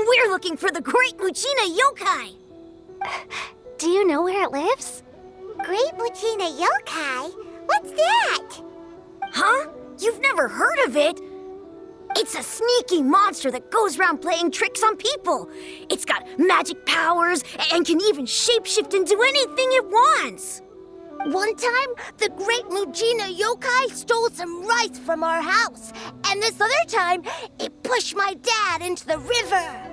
We're looking for the Great Mujina Yokai! Do you know where it lives? Great Mujina Yokai? What's that? Huh? You've never heard of it? It's a sneaky monster that goes around playing tricks on people. It's got magic powers and can even shapeshift into anything it wants. One time, the Great Mujina Yokai stole some rice from our house. And this other time, it pushed my dad into the river.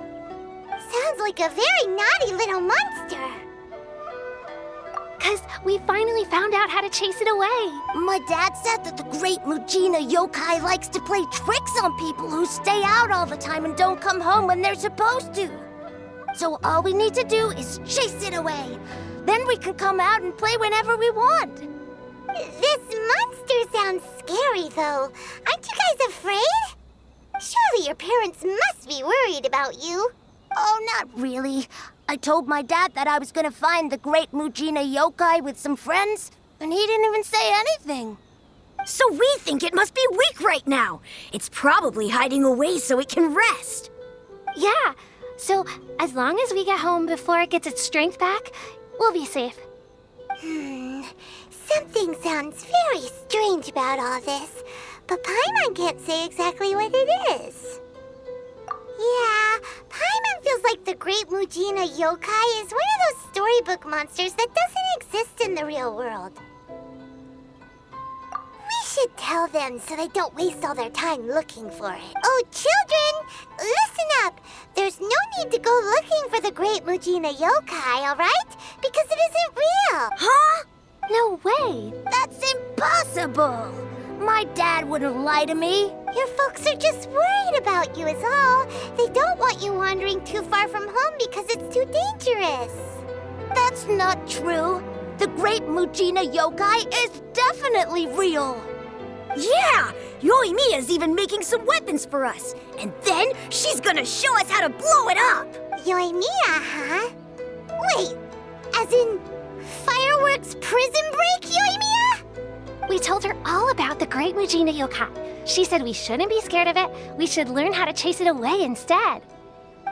Sounds like a very naughty little monster. 'Cause we finally found out how to chase it away. My dad said that the Great Mujina Yokai likes to play tricks on people who stay out all the time and don't come home when they're supposed to. So all we need to do is chase it away. Then we can come out and play whenever we want. This monster sounds scary, though. Aren't you guys afraid? Surely your parents must be worried about you. Oh, not really. I told my dad that I was gonna find the Great Mujina Yokai with some friends, and he didn't even say anything. So we think it must be weak right now. It's probably hiding away so it can rest. Yeah, so as long as we get home before it gets its strength back, we'll be safe. Something sounds very strange about all this, but Paimon can't say exactly what it is. Yeah, Paimon feels like the Great Mujina Yokai is one of those storybook monsters that doesn't exist in the real world. We should tell them so they don't waste all their time looking for it. Oh, children, listen up. There's no need to go looking for the Great Mujina Yokai, all right? Because it isn't real. Huh? No way! That's impossible. My dad wouldn't lie to me. Your folks are just worried about you is all. They don't want you wandering too far from home because it's too dangerous. That's not true. The Great Mujina Yokai is definitely real. Yeah! Yoimiya's even making some weapons for us. And then she's gonna show us how to blow it up! Yoimiya, huh? Wait, as in fireworks prison break, Yoimiya? We told her all about the Great Mujina Yokai. She said we shouldn't be scared of it. We should learn how to chase it away instead.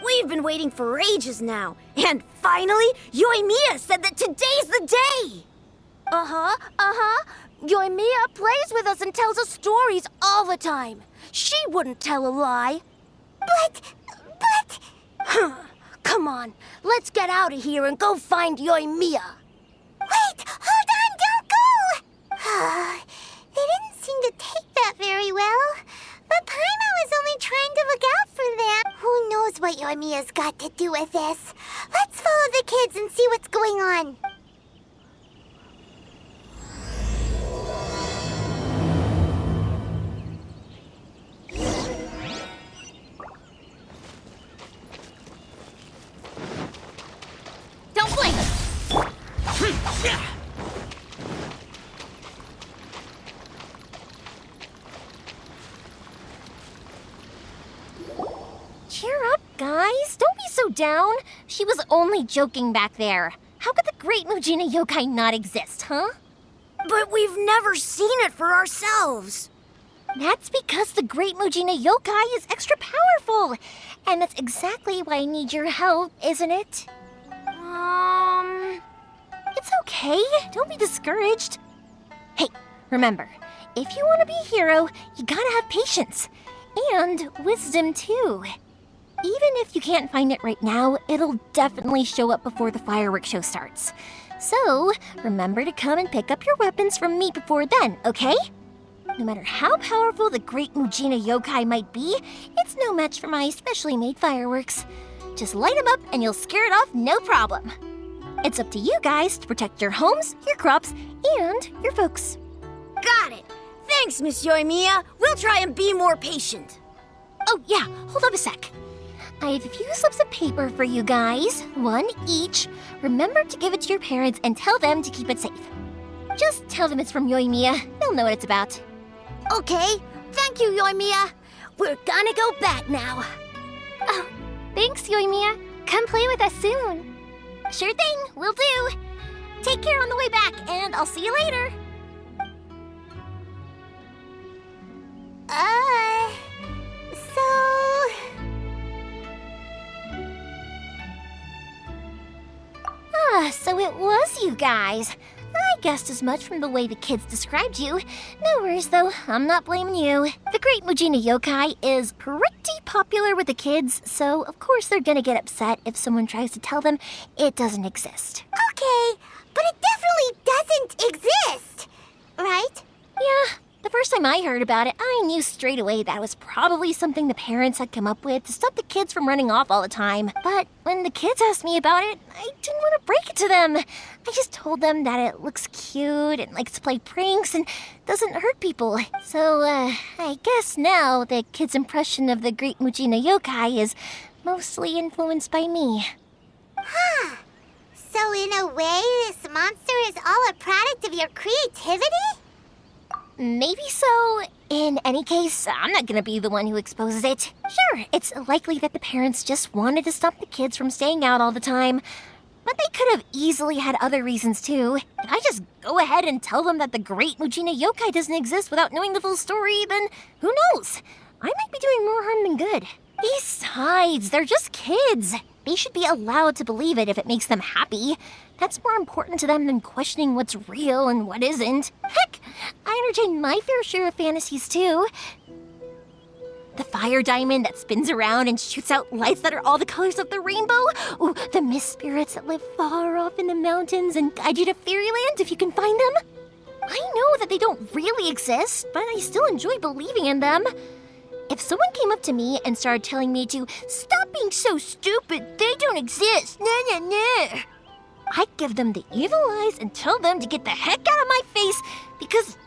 We've been waiting for ages now. And finally, Yoimiya said that today's the day! Yoimiya plays with us and tells us stories all the time. She wouldn't tell a lie. But... Come on, let's get out of here and go find Yoimiya. Wait, hold on, don't go! They didn't seem to take that very well. But Paimon was only trying to look out for them. Who knows what Yoimiya's got to do with this? Let's follow the kids and see what's going on. Don't blink! Cheer up, guys. Don't be so down. She was only joking back there. How could the Great Mujina Yokai not exist, huh? But we've never seen it for ourselves. That's because the Great Mujina Yokai is extra powerful. And that's exactly why I need your help, isn't it? It's okay. Don't be discouraged. Hey, remember, if you want to be a hero, you gotta have patience. And wisdom, too. Even if you can't find it right now, it'll definitely show up before the fireworks show starts. So, remember to come and pick up your weapons from me before then, okay? No matter how powerful the Great Mujina Yokai might be, it's no match for my specially made fireworks. Just light them up and you'll scare it off no problem. It's up to you guys to protect your homes, your crops, and your folks. Got it. Thanks, Miss Yoimiya. We'll try and be more patient. Oh, yeah, hold up a sec. I have a few slips of paper for you guys, one each. Remember to give it to your parents and tell them to keep it safe. Just tell them it's from Yoimiya. They'll know what it's about. Okay, thank you, Yoimiya. We're gonna go back now. Oh, thanks, Yoimiya. Come play with us soon. Sure thing, will do. Take care on the way back, and I'll see you later. So it was you guys. I guessed as much from the way the kids described you. No worries, though. I'm not blaming you. The Great Mujina Yokai is pretty popular with the kids, so of course they're gonna get upset if someone tries to tell them it doesn't exist. Okay, but it definitely doesn't exist, right? Yeah, the first time I heard about it, I knew straight away that was probably something the parents had come up with to stop the kids from running off all the time. But when the kids asked me about it, I didn't want to break it to them. I just told them that it looks cute and likes to play pranks and doesn't hurt people. So, I guess now the kids' impression of the Great Mujina Yokai is mostly influenced by me. Huh. So in a way, this monster is all a product of your creativity? Maybe so. In any case, I'm not gonna be the one who exposes it. Sure, it's likely that the parents just wanted to stop the kids from staying out all the time. But they could have easily had other reasons too. If I just go ahead and tell them that the Great Mujina Yokai doesn't exist without knowing the full story, then who knows? I might be doing more harm than good. Besides, they're just kids. They should be allowed to believe it if it makes them happy. That's more important to them than questioning what's real and what isn't. Heck, I entertain my fair share of fantasies too. The fire diamond that spins around and shoots out lights that are all the colors of the rainbow. Ooh, the mist spirits that live far off in the mountains and guide you to fairyland if you can find them. I know that they don't really exist, but I still enjoy believing in them. If someone came up to me and started telling me to stop being so stupid, they don't exist, I'd give them the evil eyes and tell them to get the heck out of my face because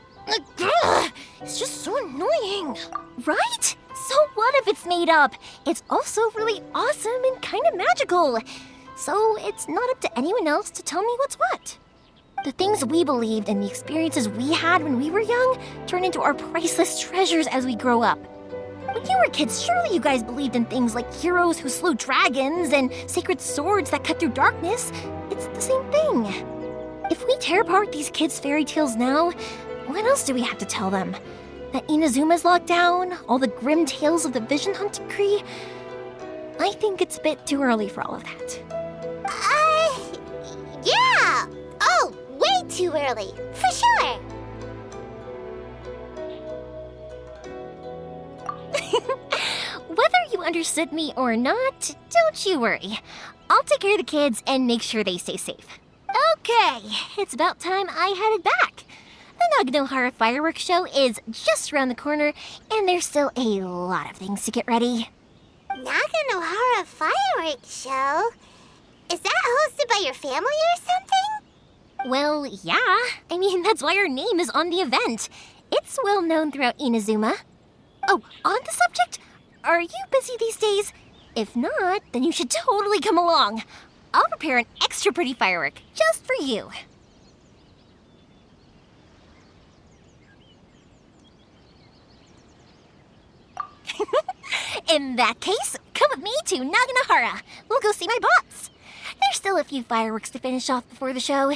it's just so annoying, right? So what if it's made up? It's also really awesome and kind of magical. So it's not up to anyone else to tell me what's what. The things we believed and the experiences we had when we were young turn into our priceless treasures as we grow up. When you were kids, surely you guys believed in things like heroes who slew dragons and sacred swords that cut through darkness. It's the same thing. If we tear apart these kids' fairy tales now, what else do we have to tell them? That Inazuma's locked down? All the grim tales of the Vision Hunt Decree? I think it's a bit too early for all of that. Yeah! Oh, way too early, for sure! Whether you understood me or not, don't you worry. I'll take care of the kids and make sure they stay safe. Okay, it's about time I headed back. The Naganohara fireworks show is just around the corner, and there's still a lot of things to get ready. Naganohara fireworks show? Is that hosted by your family or something? Well, yeah. I mean, that's why our name is on the event. It's well known throughout Inazuma. Oh, on the subject, are you busy these days? If not, then you should totally come along. I'll prepare an extra pretty firework just for you. In that case, come with me to Naganohara. We'll go see my bots. There's still a few fireworks to finish off before the show.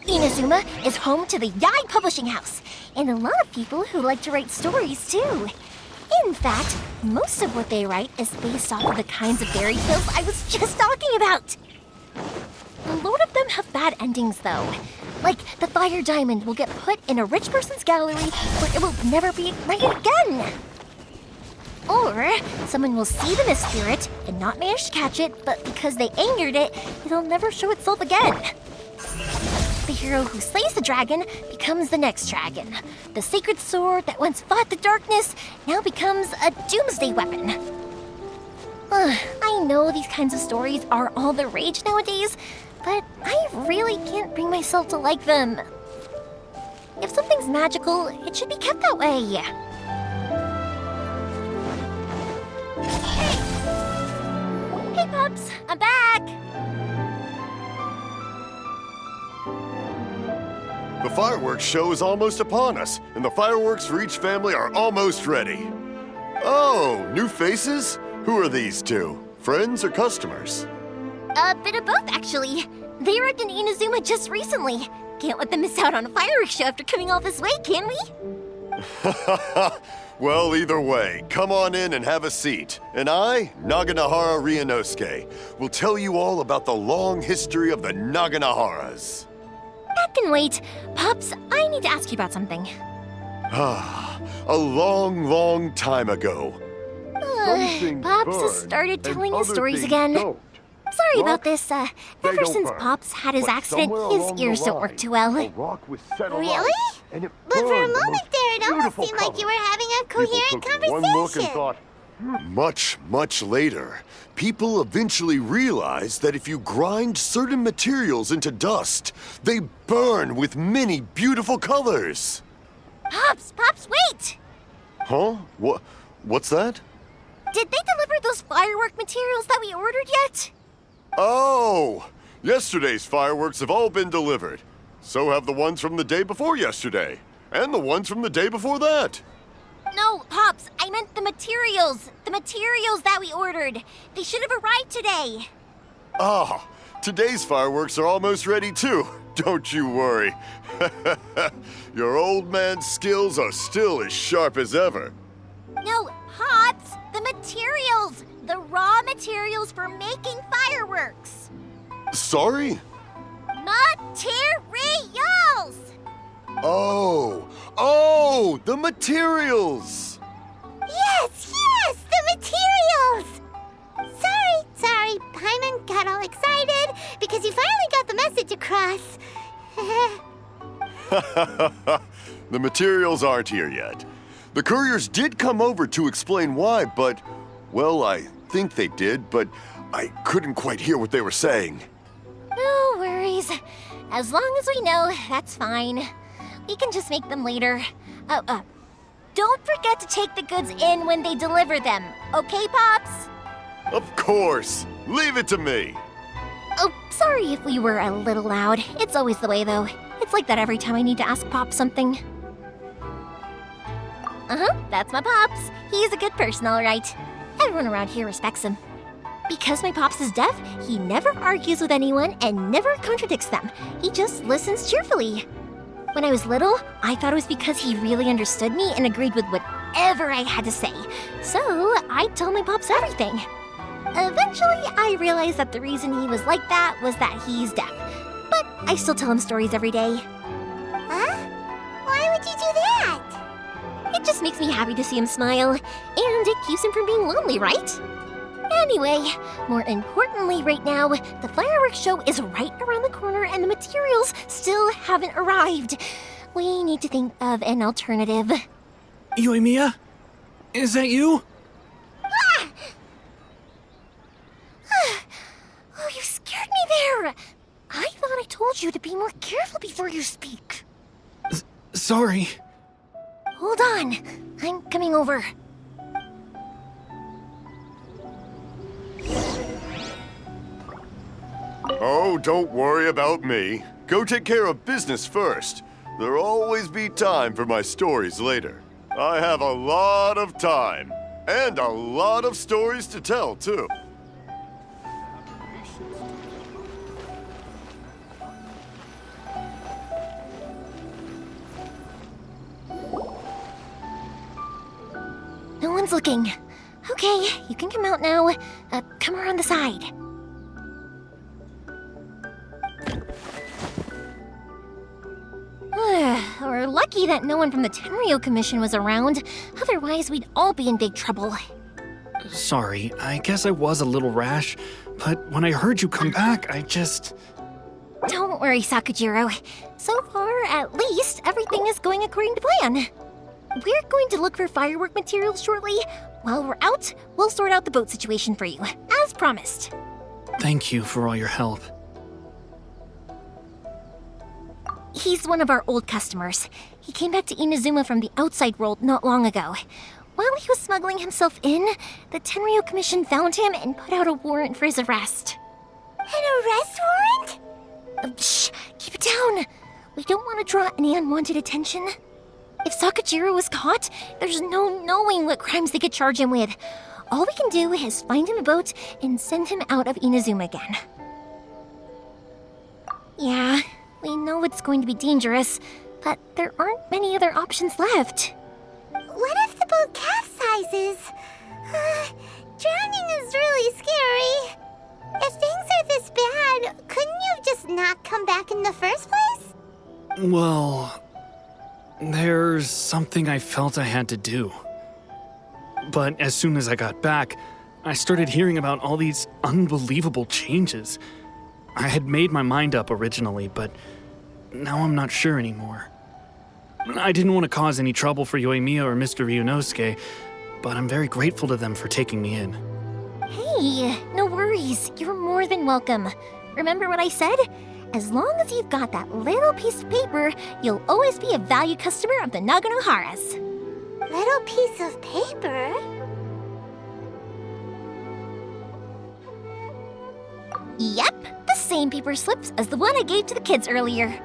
Inazuma is home to the Yai Publishing House, and a lot of people who like to write stories too. In fact, most of what they write is based off of the kinds of fairy tales I was just talking about. A lot of them have bad endings though. Like the fire diamond will get put in a rich person's gallery where it will never be ignited again. Or someone will see the mist spirit and not manage to catch it, but because they angered it, it'll never show itself again. The hero who slays the dragon becomes the next dragon. The sacred sword that once fought the darkness now becomes a doomsday weapon. I know these kinds of stories are all the rage nowadays, but I really can't bring myself to like them. If something's magical, it should be kept that way. Pops! I'm back! The fireworks show is almost upon us, and the fireworks for each family are almost ready. Oh, new faces? Who are these two? Friends or customers? A bit of both, actually. They arrived in Inazuma just recently. Can't let them miss out on a fireworks show after coming all this way, can we? Well, either way, come on in and have a seat. And I, Naganahara Ryunosuke, will tell you all about the long history of the Naganaharas. That can wait. Pops, I need to ask you about something. A long, long time ago. Pops has started telling his stories again. Sorry about this. Ever since Pops had his accident, his ears don't work too well. Really? But for a moment there, it almost seemed like you were having a coherent conversation. Much, much later, people eventually realized that if you grind certain materials into dust, they burn with many beautiful colors. Pops, wait! Huh? What's that? Did they deliver those firework materials that we ordered yet? Oh! Yesterday's fireworks have all been delivered. So have the ones from the day before yesterday. And the ones from the day before that. No, Pops, I meant the materials. The materials that we ordered. They should have arrived today. Ah, today's fireworks are almost ready too. Don't you worry. Your old man's skills are still as sharp as ever. No, Pops, the materials. The raw materials for making fireworks. Sorry? Materials! Oh, the materials! Yes, the materials! Sorry, Paimon got all excited because you finally got the message across. The materials aren't here yet. The couriers did come over to explain why, but, well, I think they did, but I couldn't quite hear what they were saying. No worries. As long as we know, that's fine. We can just make them later. Don't forget to take the goods in when they deliver them, okay, Pops? Of course! Leave it to me! Oh, sorry if we were a little loud. It's always the way, though. It's like that every time I need to ask Pop something. That's my Pops. He's a good person, all right. Everyone around here respects him. Because my Pops is deaf, he never argues with anyone and never contradicts them. He just listens cheerfully. When I was little, I thought it was because he really understood me and agreed with whatever I had to say. So I'd tell my Pops everything. Eventually, I realized that the reason he was like that was that he's deaf. But I still tell him stories every day. Huh? Why would you do that? It just makes me happy to see him smile, and it keeps him from being lonely, right? Anyway, more importantly right now, the fireworks show is right around the corner and the materials still haven't arrived. We need to think of an alternative. Yoimiya? Is that you? Oh, you scared me there! I thought I told you to be more careful before you speak. Sorry. Hold on, I'm coming over. Oh, don't worry about me. Go take care of business first. There'll always be time for my stories later. I have a lot of time. And a lot of stories to tell, too. No one's looking. Okay, you can come out now. Come around the side. We're lucky that no one from the Tenryo Commission was around. Otherwise, we'd all be in big trouble. Sorry, I guess I was a little rash, but when I heard you come back, I just... Don't worry, Sakujiro. So far, at least, everything is going according to plan. We're going to look for firework materials shortly. While we're out, we'll sort out the boat situation for you, as promised. Thank you for all your help. He's one of our old customers. He came back to Inazuma from the outside world not long ago. While he was smuggling himself in, the Tenryo Commission found him and put out a warrant for his arrest. An arrest warrant? Shh! Keep it down! We don't want to draw any unwanted attention. If Sakajiro was caught, there's no knowing what crimes they could charge him with. All we can do is find him a boat and send him out of Inazuma again. Yeah, we know it's going to be dangerous, but there aren't many other options left. What if the boat capsizes? Drowning is really scary. If things are this bad, couldn't you have just not come back in the first place? Well, there's something I felt I had to do. But as soon as I got back, I started hearing about all these unbelievable changes. I had made my mind up originally, but now I'm not sure anymore. I didn't want to cause any trouble for Yoimiya or Mr. Ryunosuke, but I'm very grateful to them for taking me in. Hey, no worries. You're more than welcome. Remember what I said? As long as you've got that little piece of paper, you'll always be a valued customer of the Naganohara's. Little piece of paper? Yep, the same paper slips as the one I gave to the kids earlier.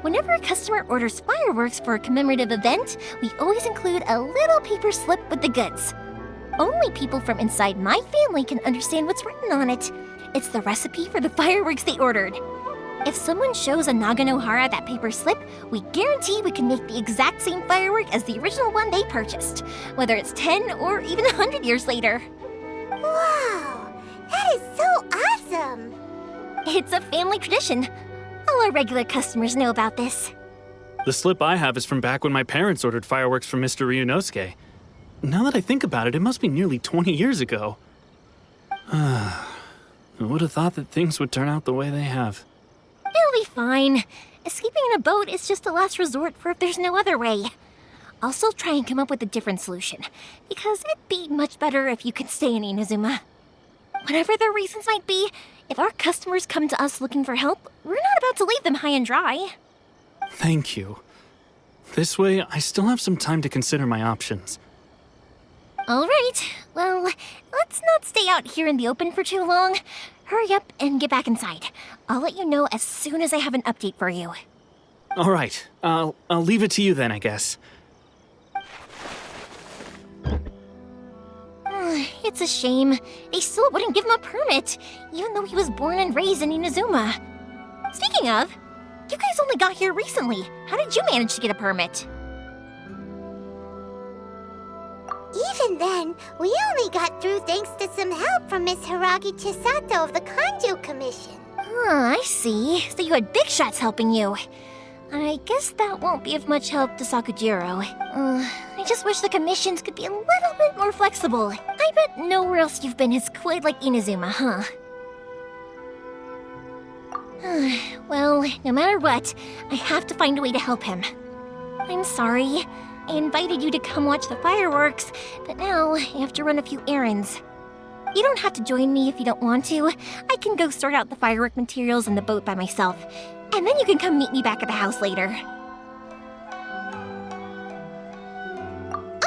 Whenever a customer orders fireworks for a commemorative event, we always include a little paper slip with the goods. Only people from inside my family can understand what's written on it. It's the recipe for the fireworks they ordered. If someone shows a Naganohara that paper slip, we guarantee we can make the exact same firework as the original one they purchased, whether it's 10 or even 100 years later. Wow, that is so awesome! It's a family tradition. All our regular customers know about this. The slip I have is from back when my parents ordered fireworks from Mr. Ryunosuke. Now that I think about it, it must be nearly 20 years ago. I would have thought that things would turn out the way they have. It'll be fine. Escaping in a boat is just a last resort for if there's no other way. I'll still try and come up with a different solution, because it'd be much better if you could stay in Inazuma. Whatever their reasons might be, if our customers come to us looking for help, we're not about to leave them high and dry. Thank you. This way, I still have some time to consider my options. All right, well, let's not stay out here in the open for too long. Hurry up and get back inside. I'll let you know as soon as I have an update for you. All right, I'll leave it to you then, I guess. It's a shame. They still wouldn't give him a permit, even though he was born and raised in Inazuma. Speaking of, you guys only got here recently. How did you manage to get a permit? Even then, we only got through thanks to some help from Miss Hiragi Chisato of the Kanjo Commission. I see. So you had big shots helping you. I guess that won't be of much help to Sakujiro. I just wish the commissions could be a little bit more flexible. I bet nowhere else you've been is quite like Inazuma, huh? Well, no matter what, I have to find a way to help him. I'm sorry. I invited you to come watch the fireworks, but now I have to run a few errands. You don't have to join me if you don't want to. I can go sort out the firework materials in the boat by myself, and then you can come meet me back at the house later.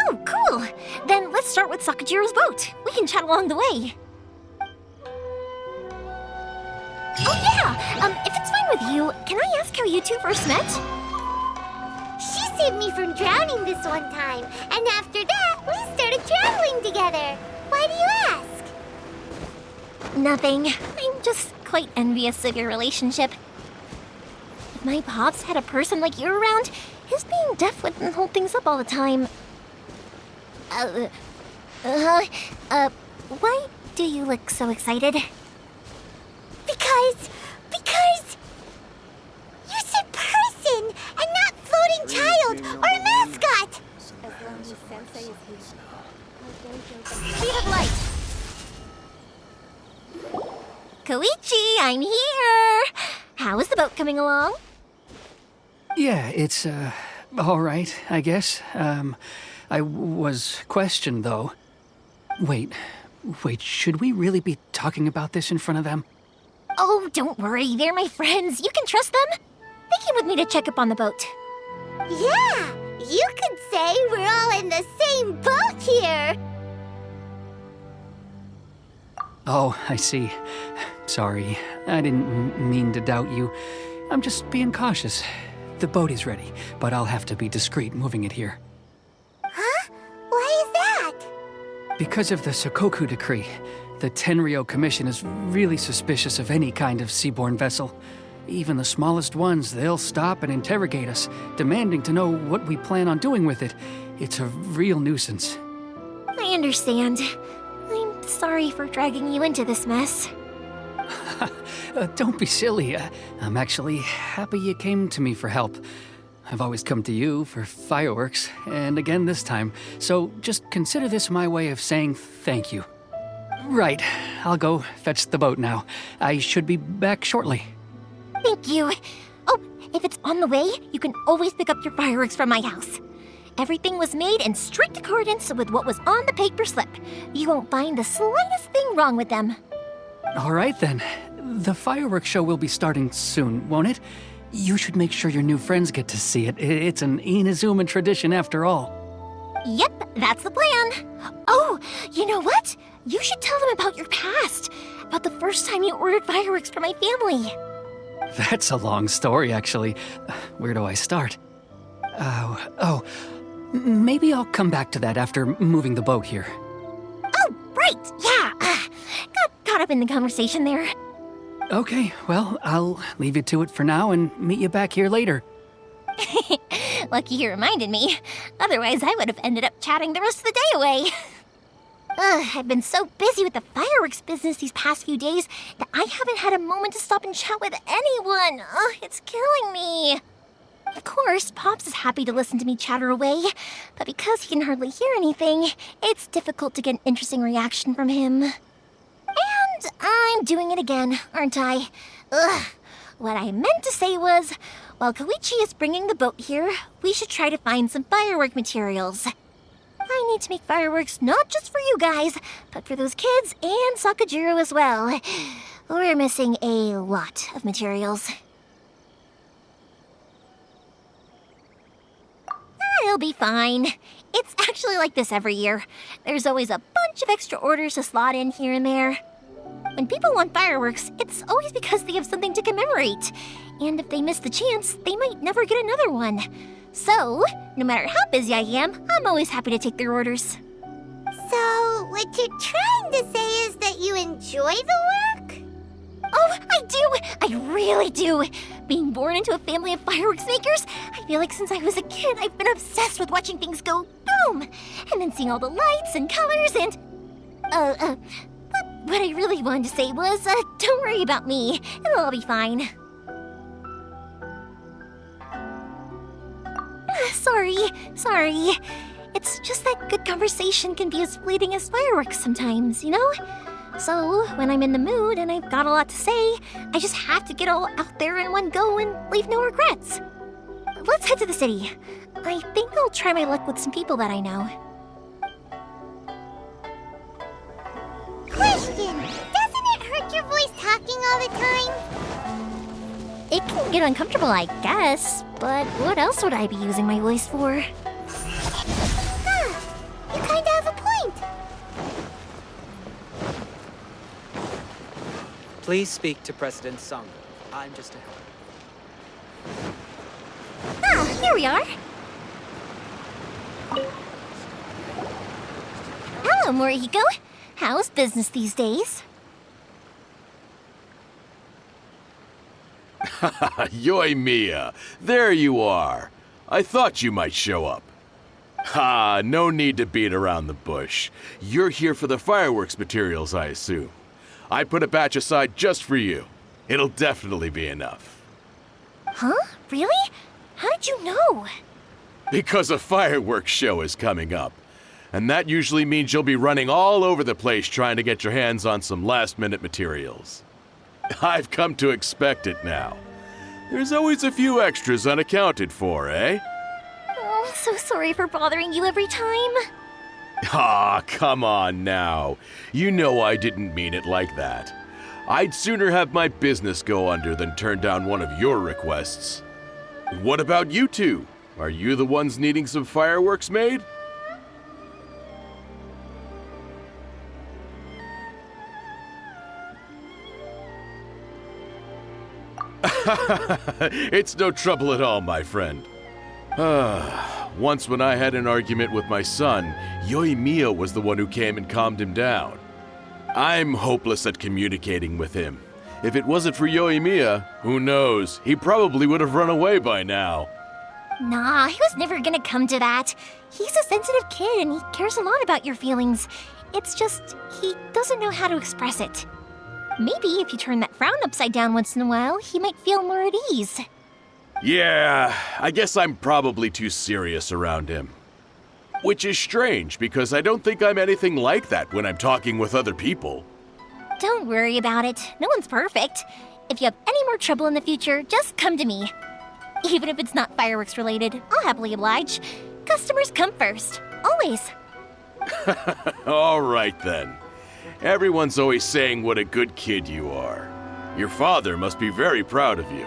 Oh, cool! Then let's start with Sakujiro's boat. We can chat along the way. Oh yeah! If it's fine with you, can I ask how you two first met? She saved me from drowning this one time, and after that, we started traveling together. Why do you ask? Nothing. I'm just quite envious of your relationship. If my pops had a person like you around, his being deaf wouldn't hold things up all the time. Why do you look so excited? Because you said person and not floating child or a mascot. Speed of light. Koichi, I'm here. How is the boat coming along? Yeah, it's, all right, I guess. I was questioned, though. Wait, should we really be talking about this in front of them? Oh, don't worry. They're my friends. You can trust them. They came with me to check up on the boat. Yeah, You could say we're all in the same boat here. Oh, I see. Sorry, I didn't mean to doubt you. I'm just being cautious. The boat is ready, but I'll have to be discreet moving it here. Huh? Why is that? Because of the Sokoku Decree, the Tenryo Commission is really suspicious of any kind of seaborne vessel. Even the smallest ones, they'll stop and interrogate us, demanding to know what we plan on doing with it. It's a real nuisance. I understand. I'm sorry for dragging you into this mess. Don't be silly. I'm actually happy you came to me for help. I've always come to you for fireworks, and again this time, so just consider this my way of saying thank you. Right, I'll go fetch the boat now. I should be back shortly. Thank you. Oh, if it's on the way, you can always pick up your fireworks from my house. Everything was made in strict accordance with what was on the paper slip. You won't find the slightest thing wrong with them. All right then. The fireworks show will be starting soon, won't it? You should make sure your new friends get to see it. It's an Inazuman tradition after all. Yep, that's the plan. Oh, you know what? You should tell them about your past. About the first time you ordered fireworks for my family. That's a long story, actually. Where do I start? Maybe I'll come back to that after moving the boat here. Oh, right, yeah. Got caught up in the conversation there. Okay, well, I'll leave you to it for now and meet you back here later. Lucky you reminded me. Otherwise, I would have ended up chatting the rest of the day away. I've been so busy with the fireworks business these past few days that I haven't had a moment to stop and chat with anyone. It's killing me. Of course, Pops is happy to listen to me chatter away, but because he can hardly hear anything, it's difficult to get an interesting reaction from him. And I'm doing it again, aren't I? What I meant to say was, while Koichi is bringing the boat here, we should try to find some firework materials. I need to make fireworks not just for you guys, but for those kids and Sakajiro as well. We're missing a lot of materials. It'll be fine. It's actually like this every year. There's always a bunch of extra orders to slot in here and there. When people want fireworks, it's always because they have something to commemorate. And if they miss the chance, they might never get another one. So, no matter how busy I am, I'm always happy to take their orders. So, what you're trying to say is that you enjoy the work? Oh, I do! I really do! Being born into a family of fireworks makers, I feel like since I was a kid, I've been obsessed with watching things go boom! And then seeing all the lights and colors and... But what I really wanted to say was, don't worry about me. It'll all be fine. Sorry. It's just that good conversation can be as fleeting as fireworks sometimes, you know? So, when I'm in the mood and I've got a lot to say, I just have to get all out there in one go and leave no regrets. Let's head to the city. I think I'll try my luck with some people that I know. Question! Doesn't it hurt your voice talking all the time? It can get uncomfortable, I guess, but what else would I be using my voice for? Huh. You kinda have a point. Please speak to President Sangha. I'm just a helper. Ah, here we are. Hello, Morihiko. How's business these days? Yoimiya, there you are. I thought you might show up. Ha, no need to beat around the bush. You're here for the fireworks materials, I assume. I put a batch aside just for you. It'll definitely be enough. Huh? Really? How did you know? Because a fireworks show is coming up. And that usually means you'll be running all over the place trying to get your hands on some last-minute materials. I've come to expect it now. There's always a few extras unaccounted for, eh? Oh, I'm so sorry for bothering you every time. Ah, come on now. You know I didn't mean it like that. I'd sooner have my business go under than turn down one of your requests. What about you two? Are you the ones needing some fireworks made? It's no trouble at all, my friend. Once when I had an argument with my son, Yoimiya was the one who came and calmed him down. I'm hopeless at communicating with him. If it wasn't for Yoimiya, who knows, he probably would have run away by now. Nah, he was never gonna come to that. He's a sensitive kid and he cares a lot about your feelings. It's just, he doesn't know how to express it. Maybe if you turn that frown upside down once in a while, he might feel more at ease. Yeah, I guess I'm probably too serious around him. Which is strange, because I don't think I'm anything like that when I'm talking with other people. Don't worry about it. No one's perfect. If you have any more trouble in the future, just come to me. Even if it's not fireworks related, I'll happily oblige. Customers come first. Always. All right then. Everyone's always saying what a good kid you are. Your father must be very proud of you.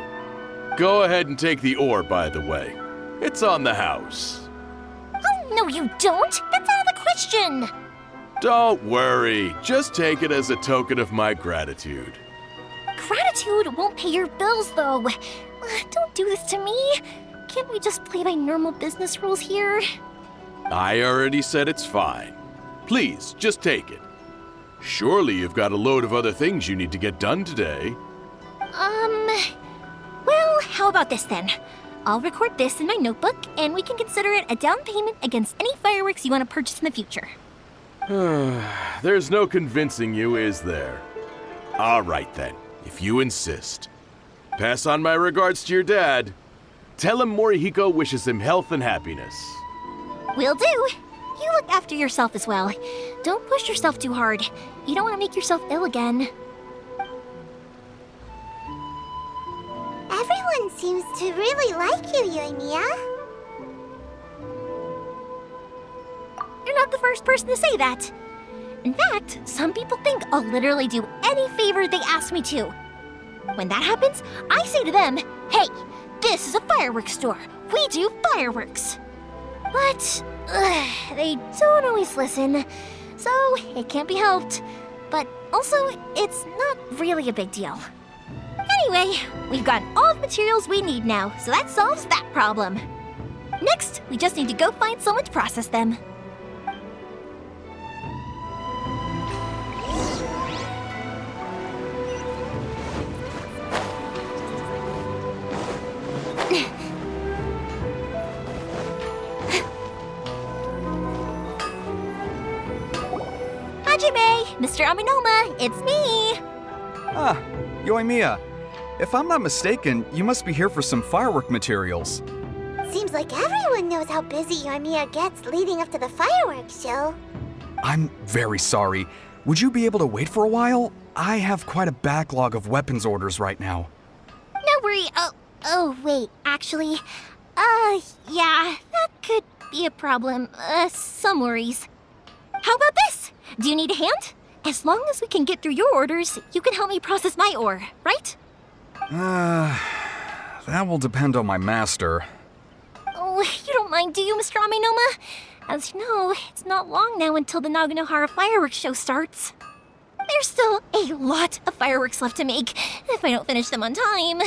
Go ahead and take the ore, by the way. It's on the house. Oh, no you don't! That's out of the question! Don't worry. Just take it as a token of my gratitude. Gratitude won't pay your bills, though. Don't do this to me. Can't we just play by normal business rules here? I already said it's fine. Please, just take it. Surely you've got a load of other things you need to get done today. Well, how about this then? I'll record this in my notebook, and we can consider it a down payment against any fireworks you want to purchase in the future. There's no convincing you, is there? All right then, if you insist. Pass on my regards to your dad. Tell him Morihiko wishes him health and happiness. Will do. You look after yourself as well. Don't push yourself too hard. You don't want to make yourself ill again. Everyone seems to really like you, Yoimiya. You're not the first person to say that. In fact, some people think I'll literally do any favor they ask me to. When that happens, I say to them, hey, this is a fireworks store. We do fireworks. But they don't always listen, so it can't be helped. But also, it's not really a big deal. Anyway, we've got all the materials we need now, so that solves that problem. Next, we just need to go find someone to process them. Hajime, Mr. Aminoma, it's me! Ah, Yoimiya. If I'm not mistaken, you must be here for some firework materials. Seems like everyone knows how busy Yoimiya gets leading up to the fireworks show. I'm very sorry. Would you be able to wait for a while? I have quite a backlog of weapons orders right now. No worry. Oh, wait, actually. Yeah, that could be a problem. Some worries. How about this? Do you need a hand? As long as we can get through your orders, you can help me process my ore, right? That will depend on my master. Oh, you don't mind, do you, Mr. Aminoma? As you know, it's not long now until the Naganohara fireworks show starts. There's still a lot of fireworks left to make, if I don't finish them on time.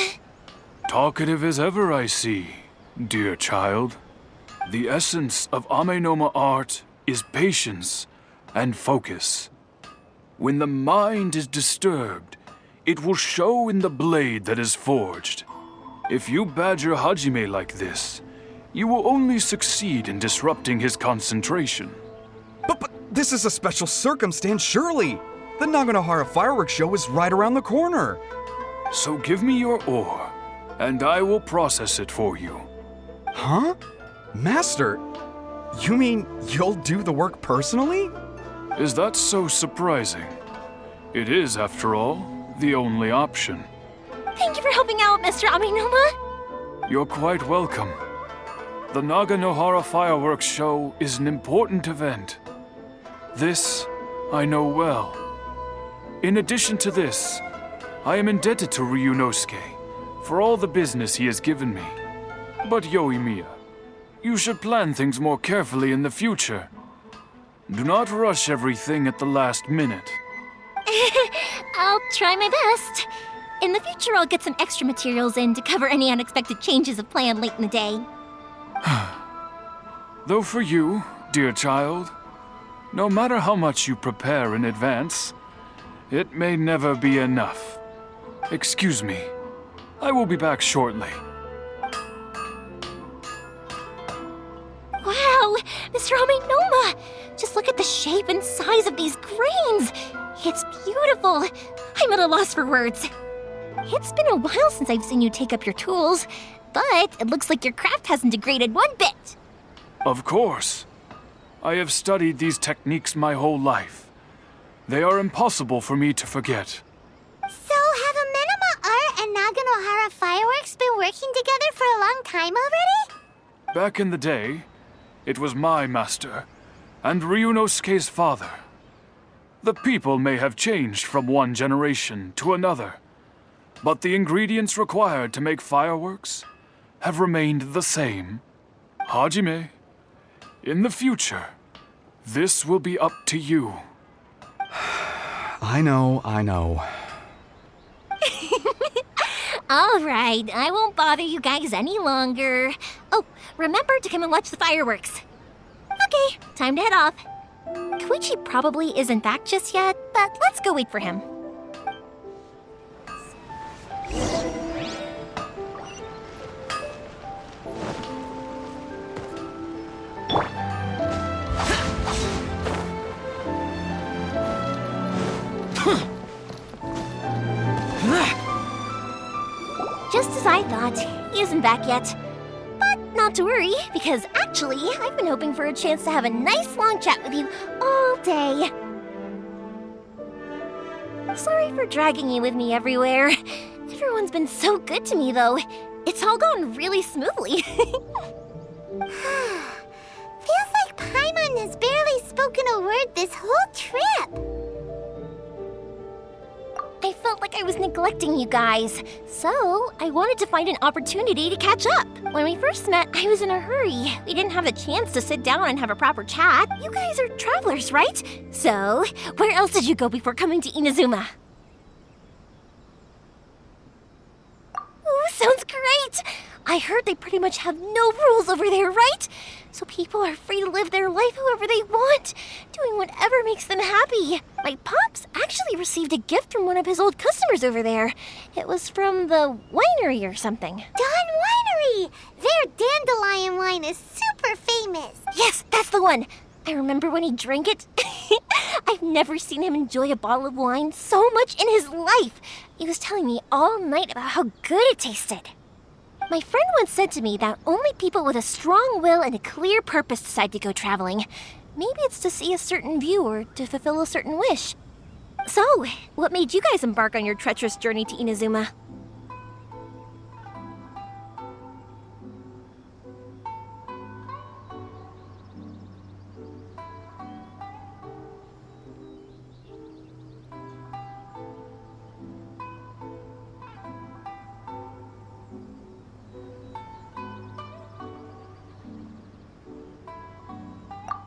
Talkative as ever, I see, dear child. The essence of Amenoma art is patience and focus. When the mind is disturbed, it will show in the blade that is forged. If you badger Hajime like this, you will only succeed in disrupting his concentration. But this is a special circumstance, surely. The Naganohara fireworks show is right around the corner. So give me your ore, and I will process it for you. Huh? Master, you mean you'll do the work personally? Is that so surprising? It is, after all, the only option. Thank you for helping out, Mr. Aminoma. You're quite welcome. The Naganohara fireworks show is an important event. This I know well. In addition to this, I am indebted to Ryunosuke for all the business he has given me. But Yoimiya, you should plan things more carefully in the future. Do not rush everything at the last minute. I'll try my best. In the future, I'll get some extra materials in to cover any unexpected changes of plan late in the day. Though for you, dear child, no matter how much you prepare in advance, it may never be enough. Excuse me. I will be back shortly. Wow, Mr. Amenoma! Just look at the shape and size of these grains! It's beautiful! I'm at a loss for words. It's been a while since I've seen you take up your tools, but it looks like your craft hasn't degraded one bit. Of course. I have studied these techniques my whole life. They are impossible for me to forget. So have Amenoma Art and Naganohara Fireworks been working together for a long time already? Back in the day, it was my master, and Ryunosuke's father. The people may have changed from one generation to another, but the ingredients required to make fireworks have remained the same. Hajime, in the future, this will be up to you. I know. All right, I won't bother you guys any longer. Oh, remember to come and watch the fireworks. Okay, time to head off. Koichi probably isn't back just yet, but let's go wait for him. Just as I thought, he isn't back yet. But not to worry, because actually, I've been hoping for a chance to have a nice long chat with you all day. Sorry for dragging you with me everywhere. Everyone's been so good to me, though. It's all gone really smoothly. Feels like Paimon has barely spoken a word this whole trip. I felt like I was neglecting you guys, so I wanted to find an opportunity to catch up. When we first met, I was in a hurry. We didn't have the chance to sit down and have a proper chat. You guys are travelers, right? So, where else did you go before coming to Inazuma? Ooh, sounds great! I heard they pretty much have no rules over there, right? So people are free to live their life however they want, doing whatever makes them happy. My pops actually received a gift from one of his old customers over there. It was from the winery or something. Winery! Their dandelion wine is super famous. Yes, that's the one. I remember when he drank it. I've never seen him enjoy a bottle of wine so much in his life. He was telling me all night about how good it tasted. My friend once said to me that only people with a strong will and a clear purpose decide to go traveling. Maybe it's to see a certain view or to fulfill a certain wish. So, what made you guys embark on your treacherous journey to Inazuma?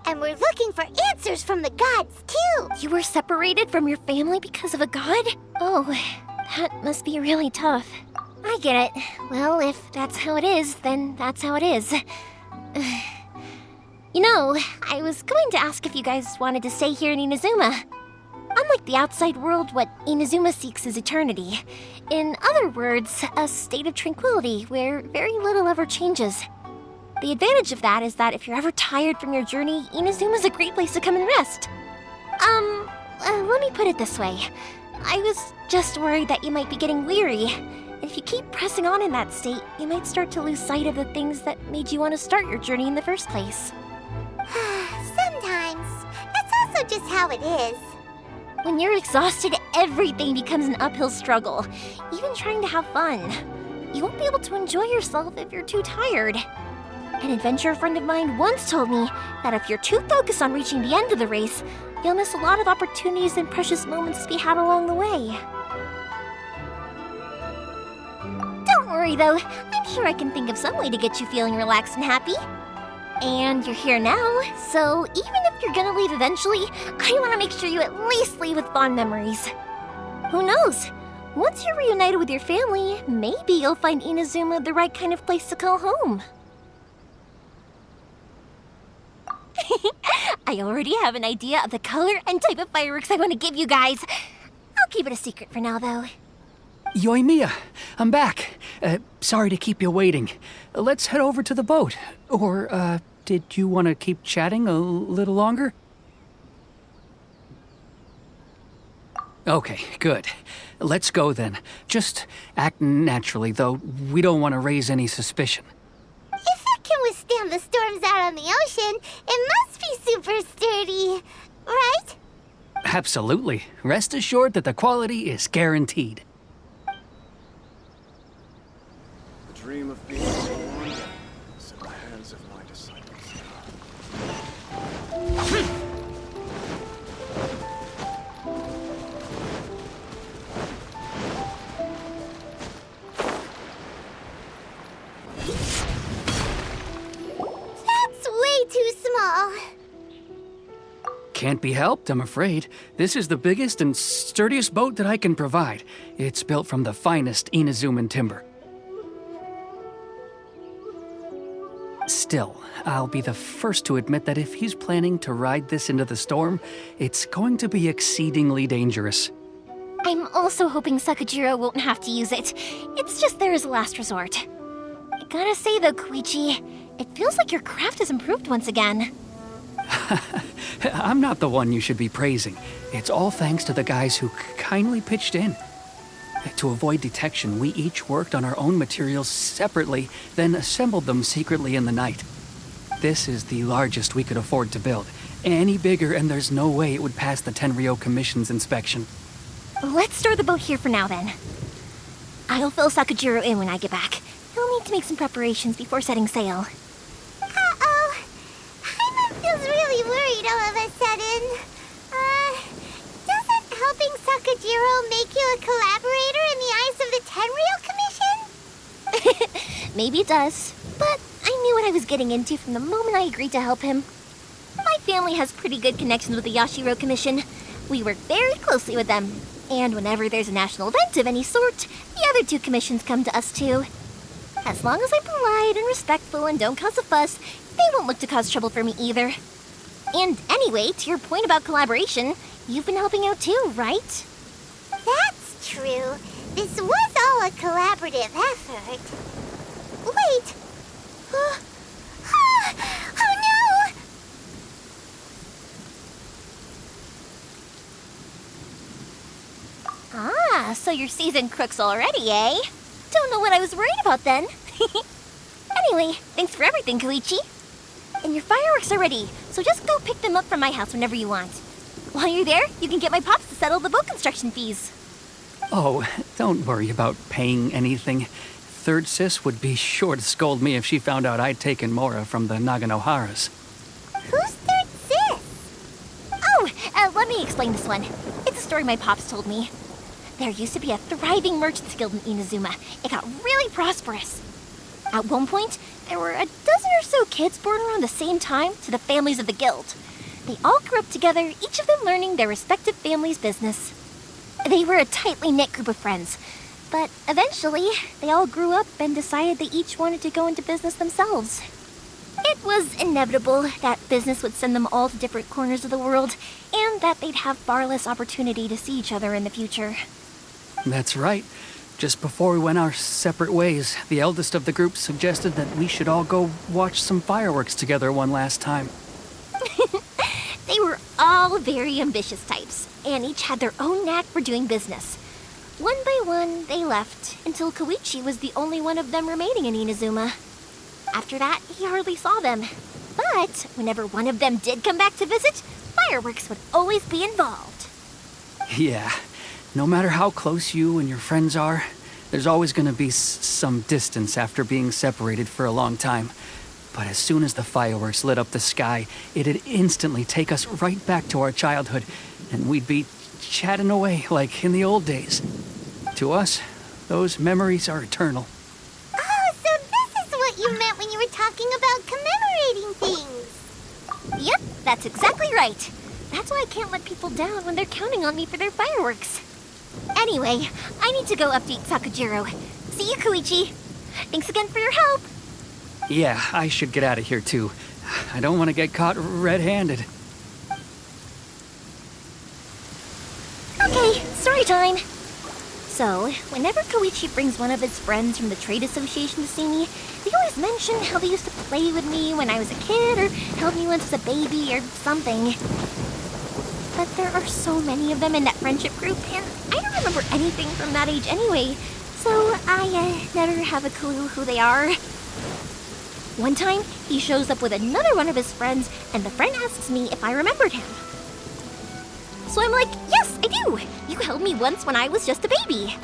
And we're looking for answers from the gods, too. You were separated from your family because of a god? Oh, that must be really tough. I get it. Well, if that's how it is, then that's how it is. You know, I was going to ask if you guys wanted to stay here in Inazuma. Unlike the outside world, what Inazuma seeks is eternity. In other words, a state of tranquility where very little ever changes. The advantage of that is that if you're ever tired from your journey, Inazuma's a great place to come and rest. Let me put it this way. I was just worried that you might be getting weary. If you keep pressing on in that state, you might start to lose sight of the things that made you want to start your journey in the first place. Sometimes. That's also just how it is. When you're exhausted, everything becomes an uphill struggle, even trying to have fun. You won't be able to enjoy yourself if you're too tired. An adventurer friend of mine once told me that if you're too focused on reaching the end of the race, you'll miss a lot of opportunities and precious moments to be had along the way. Don't worry though, I'm sure I can think of some way to get you feeling relaxed and happy. And you're here now, so even if you're gonna leave eventually, I want to make sure you at least leave with fond memories. Who knows? Once you're reunited with your family, maybe you'll find Inazuma the right kind of place to call home. I already have an idea of the color and type of fireworks I want to give you guys. I'll keep it a secret for now, though. Yoimiya, I'm back. Sorry to keep you waiting. Let's head over to the boat. Or, did you want to keep chatting a little longer? Okay, good. Let's go then. Just act naturally, though. We don't want to raise any suspicion. If it can withstand the storms out on the ocean, it must be super sturdy, right? Absolutely. Rest assured that the quality is guaranteed. The dream of being born is in the hands of my disciples. That's way too small. Can't be helped, I'm afraid. This is the biggest and sturdiest boat that I can provide. It's built from the finest Inazuman timber. Still, I'll be the first to admit that if he's planning to ride this into the storm, it's going to be exceedingly dangerous. I'm also hoping Sakajiro won't have to use it. It's just there as a last resort. I gotta say though, Koichi, it feels like your craft has improved once again. I'm not the one you should be praising. It's all thanks to the guys who kindly pitched in. To avoid detection, we each worked on our own materials separately, then assembled them secretly in the night. This is the largest we could afford to build. Any bigger and there's no way it would pass the Tenryou Commission's inspection. Let's store the boat here for now then. I'll fill Sakajiro in when I get back. He'll need to make some preparations before setting sail. Uh-oh. Paimon feels really worried all of a sudden. Doesn't helping Sakajiro make you a collaborator in the eyes of the Tenryou Commission? Maybe it does, but I knew what I was getting into from the moment I agreed to help him. My family has pretty good connections with the Yashiro Commission. We work very closely with them, and whenever there's a national event of any sort, the other two commissions come to us too. As long as I'm polite and respectful and don't cause a fuss, they won't look to cause trouble for me either. And anyway, to your point about collaboration, you've been helping out too, right? That's true. This was all a collaborative effort. Wait! Oh no! Ah, so you're seasoned crooks already, eh? Don't know what I was worried about then. Anyway, thanks for everything, Koichi. And your fireworks are ready, so just go pick them up from my house whenever you want. While you're there, you can get my pops to settle the boat construction fees. Oh, don't worry about paying anything. Third Sis would be sure to scold me if she found out I'd taken Mora from the Naganoharas. Who's Third Sis? Oh, let me explain this one. It's a story my pops told me. There used to be a thriving merchants guild in Inazuma. It got really prosperous. At one point, there were a dozen or so kids born around the same time to the families of the guild. They all grew up together, each of them learning their respective family's business. They were a tightly knit group of friends, but eventually, they all grew up and decided they each wanted to go into business themselves. It was inevitable that business would send them all to different corners of the world, and that they'd have far less opportunity to see each other in the future. That's right. Just before we went our separate ways, the eldest of the group suggested that we should all go watch some fireworks together one last time. They were all very ambitious types, and each had their own knack for doing business. One by one, they left, until Koichi was the only one of them remaining in Inazuma. After that, he hardly saw them. But whenever one of them did come back to visit, fireworks would always be involved. Yeah, no matter how close you and your friends are, there's always going to be some distance after being separated for a long time. But as soon as the fireworks lit up the sky, it'd instantly take us right back to our childhood, and we'd be chatting away like in the old days. To us, those memories are eternal. Oh, so this is what you meant when you were talking about decorating things. Yep, that's exactly right. That's why I can't let people down when they're counting on me for their fireworks. Anyway, I need to go update Sakujiro. See you, Koichi. Thanks again for your help. Yeah, I should get out of here too. I don't want to get caught red-handed. Okay, story time. So, whenever Koichi brings one of his friends from the trade association to see me, they always mention how they used to play with me when I was a kid or held me once as a baby or something. But there are so many of them in that friendship group, and I don't remember anything from that age anyway, so I never have a clue who they are. One time, he shows up with another one of his friends, and the friend asks me if I remembered him. So I'm like, yes, I do! You held me once when I was just a baby.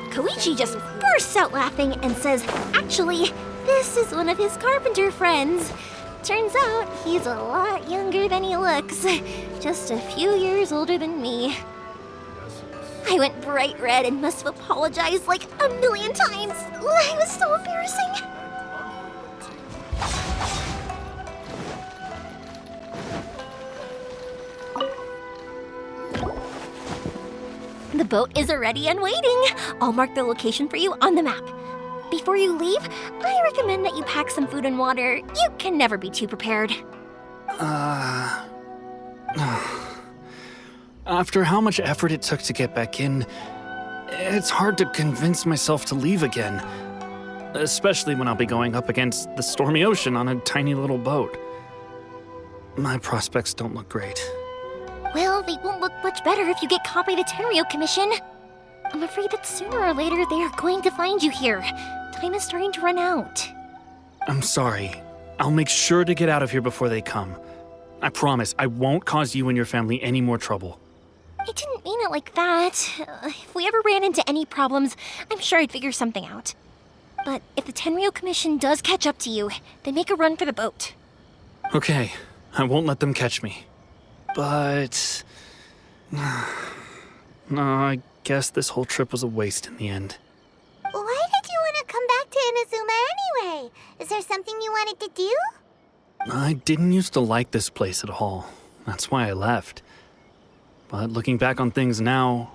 Koichi just bursts out laughing and says, actually, this is one of his carpenter friends. Turns out he's a lot younger than he looks, just a few years older than me. I went bright red and must have apologized like a million times. It was so embarrassing. The boat is ready and waiting. I'll mark the location for you on the map. Before you leave, I recommend that you pack some food and water. You can never be too prepared. After how much effort it took to get back in, it's hard to convince myself to leave again. Especially when I'll be going up against the stormy ocean on a tiny little boat. My prospects don't look great. Well, they won't look much better if you get caught by the Tenryo Commission. I'm afraid that sooner or later they are going to find you here. Time is starting to run out. I'm sorry. I'll make sure to get out of here before they come. I promise I won't cause you and your family any more trouble. I didn't mean it like that. If we ever ran into any problems, I'm sure I'd figure something out. But if the Tenryo Commission does catch up to you, then make a run for the boat. Okay, I won't let them catch me. But... no, I guess this whole trip was a waste in the end. Why did you want to come back to Inazuma anyway? Is there something you wanted to do? I didn't used to like this place at all. That's why I left. But looking back on things now,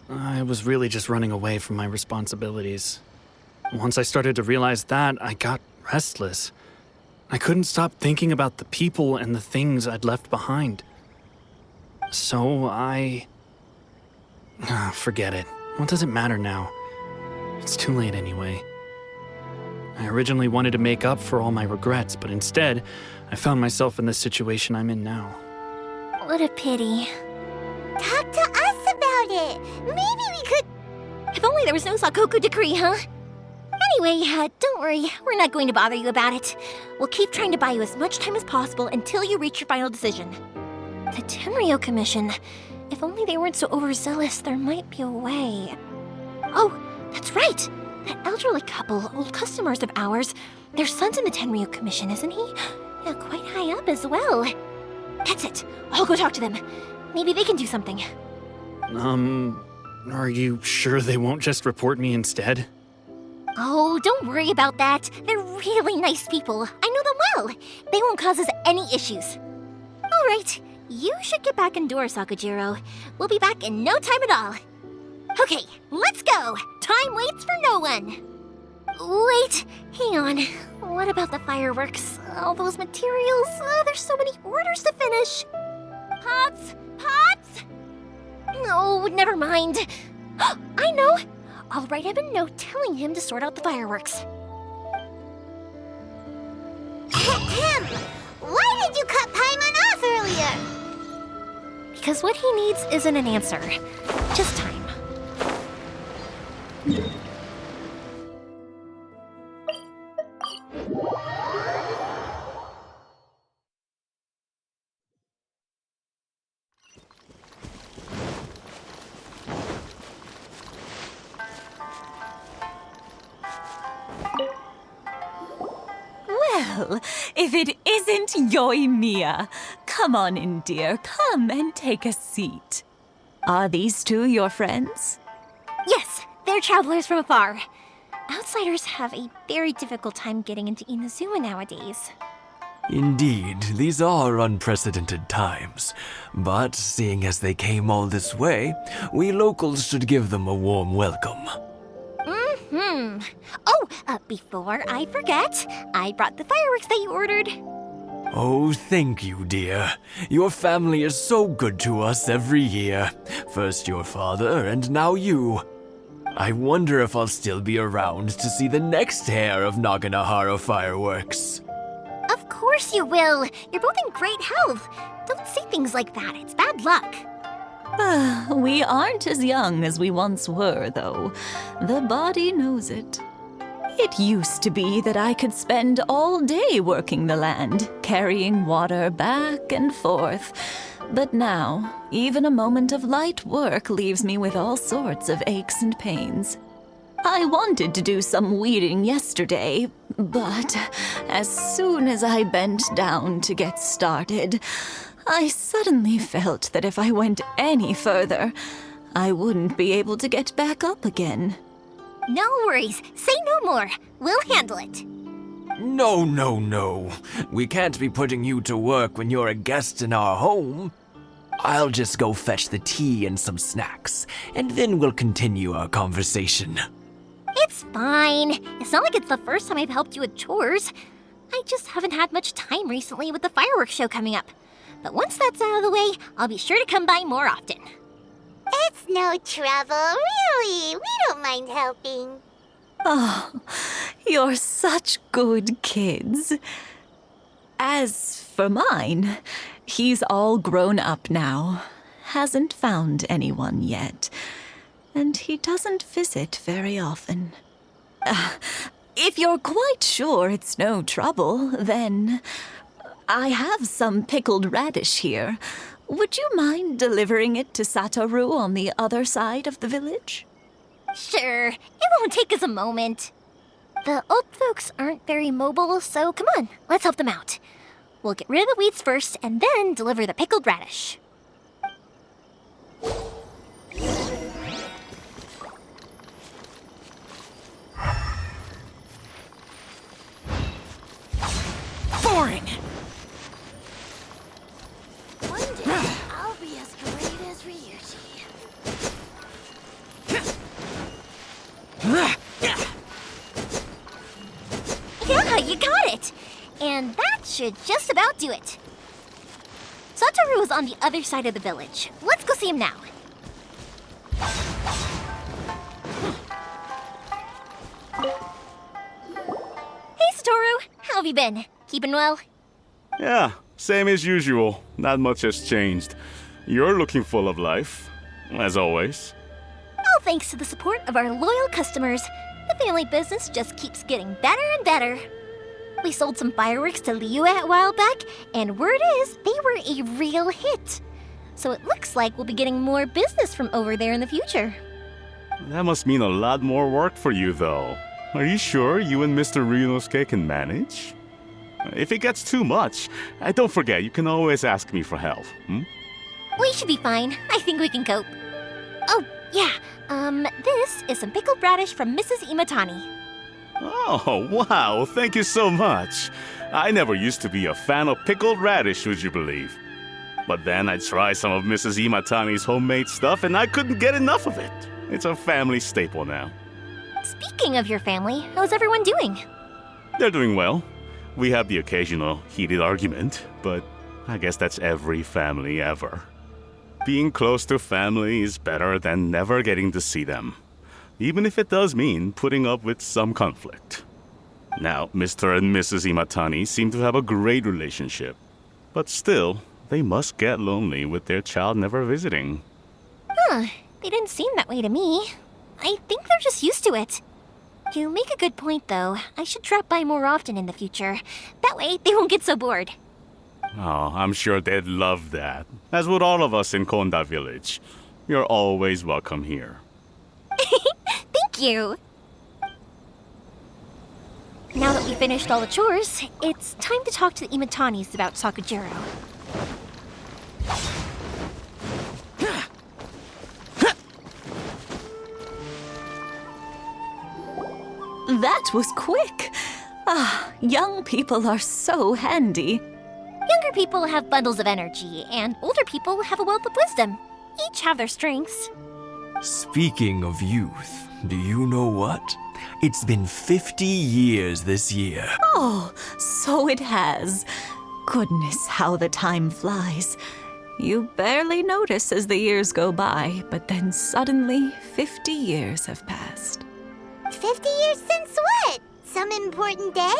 I was really just running away from my responsibilities. Once I started to realize that, I got restless. I couldn't stop thinking about the people and the things I'd left behind. So forget it. What does it matter now? It's too late anyway. I originally wanted to make up for all my regrets, but instead, I found myself in the situation I'm in now. What a pity. Talk to us about it. Maybe we could... If only there was no Sakoku decree, huh? Anyway, don't worry. We're not going to bother you about it. We'll keep trying to buy you as much time as possible until you reach your final decision. The Tenryo Commission. If only they weren't so overzealous, there might be a way. Oh, that's right! That elderly couple, old customers of ours. Their son's in the Tenryo Commission, isn't he? Yeah, quite high up as well. That's it. I'll go talk to them. Maybe they can do something. Are you sure they won't just report me instead? Oh, don't worry about that. They're really nice people. I know them well. They won't cause us any issues. All right, you should get back indoors, Sakujiro. We'll be back in no time at all. Okay, let's go. Time waits for no one. Wait, hang on. What about the fireworks? All those materials? There's so many orders to finish. Pops? Pops? No, never mind. I know. I'll write him a note telling him to sort out the fireworks. Ahem! Why did you cut Paimon off earlier? Because what he needs isn't an answer, just time. Well, if it isn't Yoimiya, come on in, dear. Come and take a seat. Are these two your friends? Yes, they're travelers from afar. Outsiders have a very difficult time getting into Inazuma nowadays. Indeed, these are unprecedented times. But seeing as they came all this way, we locals should give them a warm welcome. Oh, before I forget, I brought the fireworks that you ordered. Oh, thank you, dear. Your family is so good to us every year. First your father, and now you. I wonder if I'll still be around to see the next hair of Naganahara fireworks. Of course you will. You're both in great health. Don't say things like that. It's bad luck. We aren't as young as we once were, though. The body knows it. It used to be that I could spend all day working the land, carrying water back and forth. But now, even a moment of light work leaves me with all sorts of aches and pains. I wanted to do some weeding yesterday, but as soon as I bent down to get started, I suddenly felt that if I went any further, I wouldn't be able to get back up again. No worries. Say no more. We'll handle it. No, no, no. We can't be putting you to work when you're a guest in our home. I'll just go fetch the tea and some snacks, and then we'll continue our conversation. It's fine. It's not like it's the first time I've helped you with chores. I just haven't had much time recently with the fireworks show coming up. But once that's out of the way, I'll be sure to come by more often. It's no trouble, really. We don't mind helping. Oh, you're such good kids. As for mine, he's all grown up now, hasn't found anyone yet, and he doesn't visit very often. If you're quite sure it's no trouble, then I have some pickled radish here. Would you mind delivering it to Satoru on the other side of the village? Sure. It won't take us a moment. The old folks aren't very mobile, so come on, let's help them out. We'll get rid of the weeds first and then deliver the pickled radish. Boring! One day, I'll be as great as Ryuji. Yeah, you got it! And that should just about do it. Satoru is on the other side of the village. Let's go see him now. Hey, Satoru! How have you been? Keeping well? Yeah, same as usual. Not much has changed. You're looking full of life, as always. All thanks to the support of our loyal customers, the family business just keeps getting better and better. We sold some fireworks to Liyue a while back, and word is they were a real hit. So it looks like we'll be getting more business from over there in the future. That must mean a lot more work for you, though. Are you sure you and Mr. Ryunosuke can manage? If it gets too much, don't forget, you can always ask me for help, We should be fine. I think we can cope. Oh, yeah. This is some pickled radish from Mrs. Imatani. Oh, wow, thank you so much. I never used to be a fan of pickled radish, would you believe? But then I tried some of Mrs. Imatani's homemade stuff and I couldn't get enough of it. It's a family staple now. Speaking of your family, how's everyone doing? They're doing well. We have the occasional heated argument, but I guess that's every family ever. Being close to family is better than never getting to see them, even if it does mean putting up with some conflict. Now, Mr. and Mrs. Imatani seem to have a great relationship, but still, they must get lonely with their child never visiting. Huh, they didn't seem that way to me. I think they're just used to it. You make a good point, though. I should drop by more often in the future. That way, they won't get so bored. Oh, I'm sure they'd love that, as would all of us in Konda Village. You're always welcome here. Thank you! Now that we finished all the chores, it's time to talk to the Imatanis about Sakujiro. That was quick. Ah, young people are so handy. Younger people have bundles of energy, and older people have a wealth of wisdom. Each have their strengths. Speaking of youth, do you know what? It's been 50 years this year. Oh, so it has. Goodness, how the time flies. You barely notice as the years go by, but then suddenly 50 years have passed. 50 years since what? Some important day?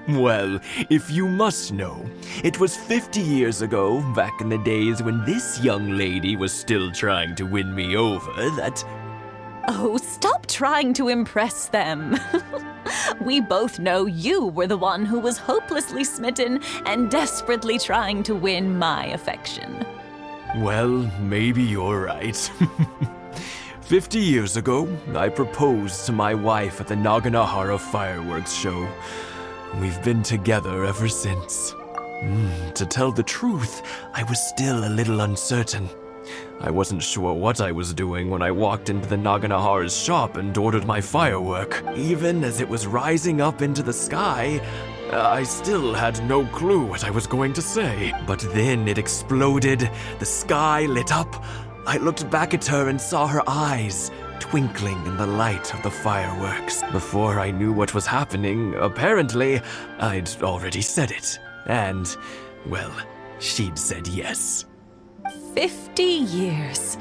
Well, if you must know, it was 50 years ago, back in the days when this young lady was still trying to win me over, that... Oh, stop trying to impress them. We both know you were the one who was hopelessly smitten and desperately trying to win my affection. Well, maybe you're right. 50 years ago, I proposed to my wife at the Naganahara fireworks show. We've been together ever since. To tell the truth, I was still a little uncertain. I wasn't sure what I was doing when I walked into the Naganahara's shop and ordered my firework. Even as it was rising up into the sky, I still had no clue what I was going to say. But then it exploded, the sky lit up. I looked back at her and saw her eyes twinkling in the light of the fireworks. Before I knew what was happening, apparently, I'd already said it. And, well, she'd said yes. 50 years.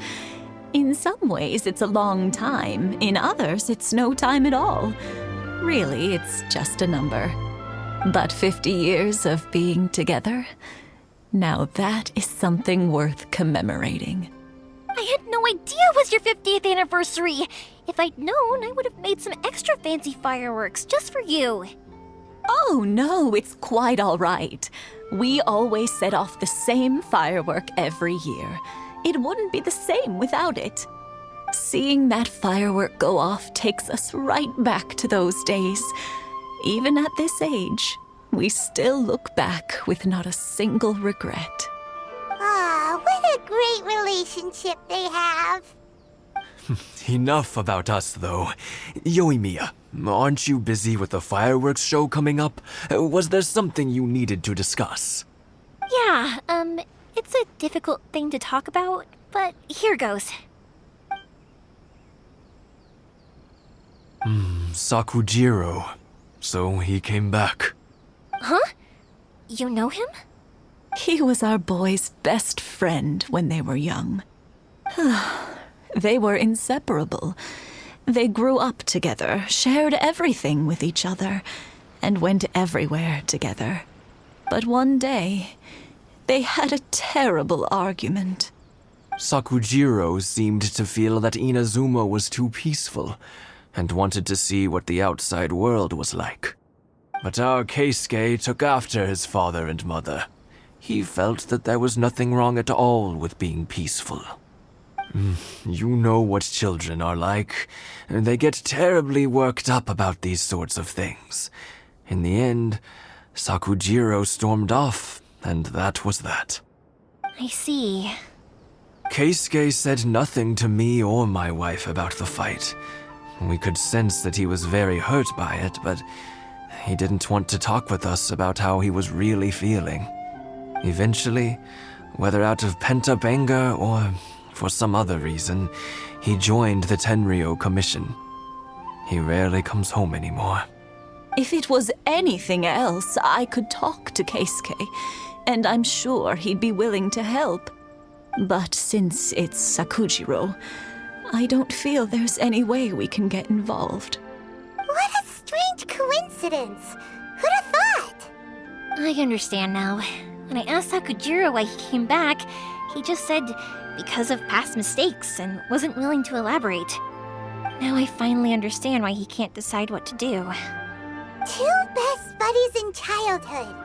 In some ways, it's a long time. In others, it's no time at all. Really, it's just a number. But 50 years of being together? Now that is something worth commemorating. I had no idea it was your 50th anniversary. If I'd known, I would have made some extra fancy fireworks just for you. Oh no, it's quite all right. We always set off the same firework every year. It wouldn't be the same without it. Seeing that firework go off takes us right back to those days. Even at this age, we still look back with not a single regret. Ah, what a great relationship they have. Enough about us, though. Yoimiya, aren't you busy with the fireworks show coming up? Was there something you needed to discuss? Yeah, it's a difficult thing to talk about, but here goes. Sakujiro. So he came back. Huh? You know him? He was our boy's best friend when they were young. They were inseparable. They grew up together, shared everything with each other, and went everywhere together. But one day, they had a terrible argument. Sakujiro seemed to feel that Inazuma was too peaceful, and wanted to see what the outside world was like. But our Keisuke took after his father and mother. He felt that there was nothing wrong at all with being peaceful. You know what children are like. They get terribly worked up about these sorts of things. In the end, Sakujiro stormed off, and that was that. I see. Keisuke said nothing to me or my wife about the fight. We could sense that he was very hurt by it, but he didn't want to talk with us about how he was really feeling. Eventually, whether out of pent-up anger or for some other reason, he joined the Tenryou Commission. He rarely comes home anymore. If it was anything else, I could talk to Keisuke, and I'm sure he'd be willing to help. But since it's Sakujiro, I don't feel there's any way we can get involved. What a strange coincidence. Who'd have thought? I understand now. When I asked Sakujiro why he came back, he just said because of past mistakes and wasn't willing to elaborate. Now I finally understand why he can't decide what to do. Two best buddies in childhood.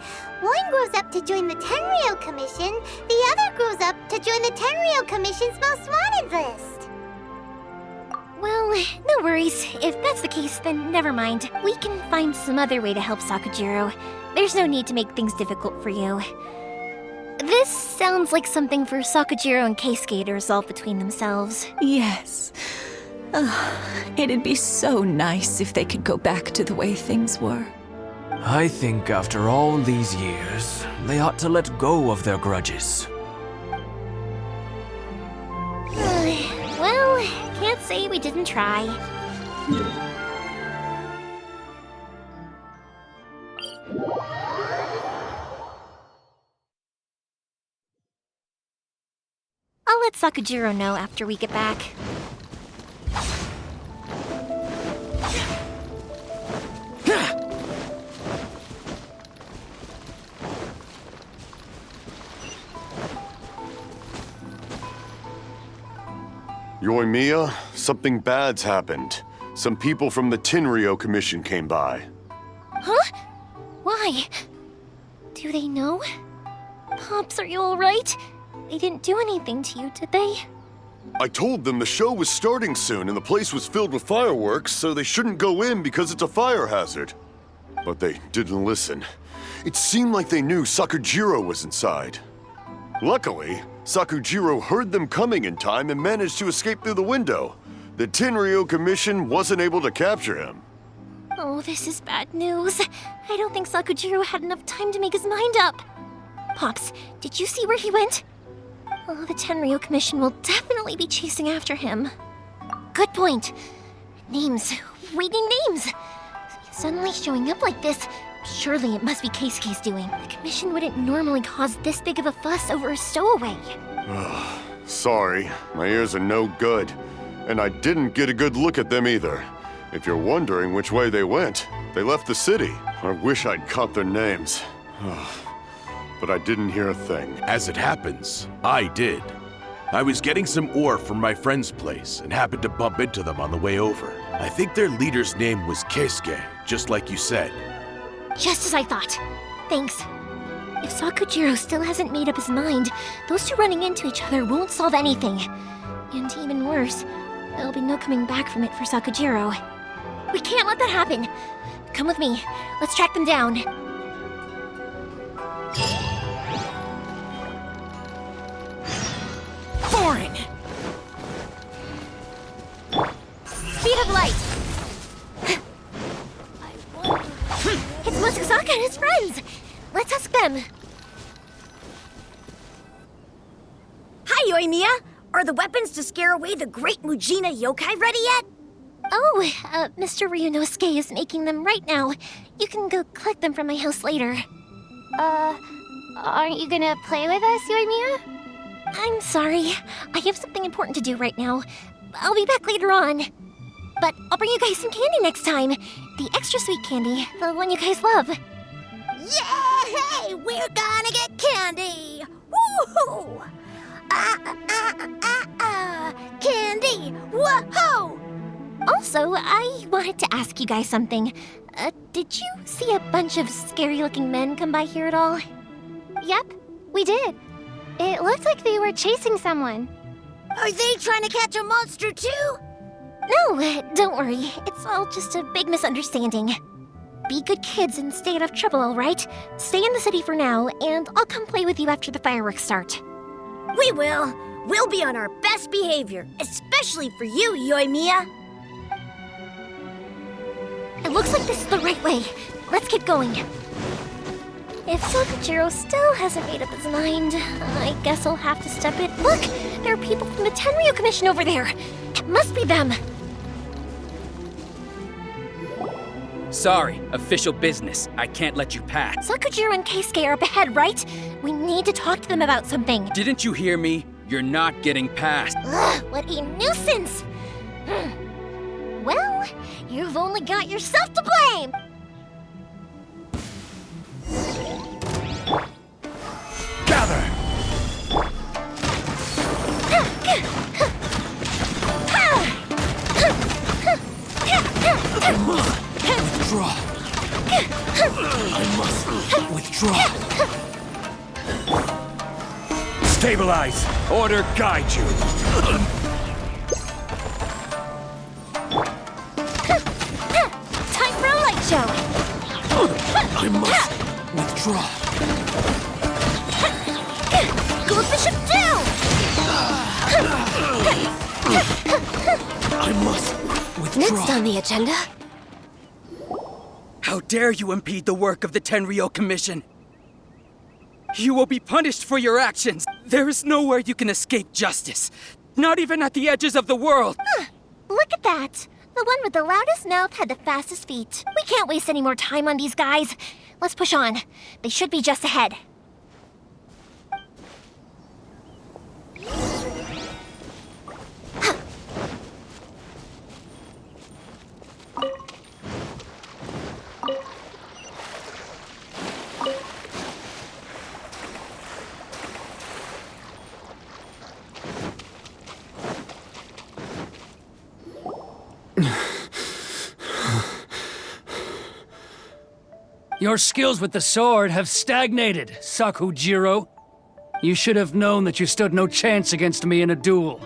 One grows up to join the Tenryou Commission, the other grows up to join the Tenryou Commission's most wanted list. Well, no worries. If that's the case, then never mind. We can find some other way to help Sakujiro. There's no need to make things difficult for you. This sounds like something for Sakujiro and Keisuke to resolve between themselves. Yes. It'd be so nice if they could go back to the way things were. I think after all these years, they ought to let go of their grudges. Well, can't say we didn't try. I'll let Sakujiro know after we get back. Yoimiya, something bad's happened. Some people from the Tenryou Commission came by. Huh? Why? Do they know? Pops, are you alright? They didn't do anything to you, did they? I told them the show was starting soon and the place was filled with fireworks, so they shouldn't go in because it's a fire hazard. But they didn't listen. It seemed like they knew Sakujiro was inside. Luckily, Sakujiro heard them coming in time and managed to escape through the window. The Tenryou Commission wasn't able to capture him. Oh, this is bad news. I don't think Sakujiro had enough time to make his mind up. Pops, did you see where he went? Oh, the Tenryou Commission will definitely be chasing after him. Good point. Names. Waiting names. Suddenly showing up like this. Surely it must be Keisuke's doing. The Commission wouldn't normally cause this big of a fuss over a stowaway. Sorry, my ears are no good. And I didn't get a good look at them either. If you're wondering which way they went, they left the city. I wish I'd caught their names. But I didn't hear a thing. As it happens, I did. I was getting some ore from my friend's place and happened to bump into them on the way over. I think their leader's name was Keisuke, just like you said. Just as I thought. Thanks. If Sakujiro still hasn't made up his mind, those two running into each other won't solve anything. And even worse, there'll be no coming back from it for Sakujiro. We can't let that happen. Come with me. Let's track them down. Foreign! Speed of light! It's Musasaka and his friends! Let's ask them. Hi, Yoimiya! Are the weapons to scare away the great Mujina yokai ready yet? Oh, Mr. Ryunosuke is making them right now. You can go collect them from my house later. Aren't you gonna play with us, Yoimiya? I'm sorry. I have something important to do right now. I'll be back later on. But I'll bring you guys some candy next time. The extra sweet candy, the one you guys love. Yay! We're gonna get candy! Woohoo! Candy! Whoa! Also, I wanted to ask you guys something. Did you see a bunch of scary-looking men come by here at all? Yep, we did. It looked like they were chasing someone. Are they trying to catch a monster too? No, don't worry. It's all just a big misunderstanding. Be good kids and stay out of trouble, all right? Stay in the city for now, and I'll come play with you after the fireworks start. We will. We'll be on our best behavior, especially for you, Yoimiya. It looks like this is the right way. Let's get going. If Sakujiro still hasn't made up his mind, I guess I'll have to step in. Look! There are people from the Tenryou Commission over there! It must be them! Sorry, official business. I can't let you pass. Sakujiro and Keisuke are up ahead, right? We need to talk to them about something. Didn't you hear me? You're not getting past. Ugh, what a nuisance! Well, you've only got yourself to blame! Gather! Withdraw. I must withdraw. Stabilize! Order guide you! Time for a light show! I must withdraw. Go Bishop down! I I must withdraw. Next on the agenda. How dare you impede the work of the Tenryou Commission? You will be punished for your actions. There is nowhere you can escape justice. Not even at the edges of the world. Look at that. The one with the loudest mouth had the fastest feet. We can't waste any more time on these guys. Let's push on. They should be just ahead. Your skills with the sword have stagnated, Sakujiro. You should have known that you stood no chance against me in a duel.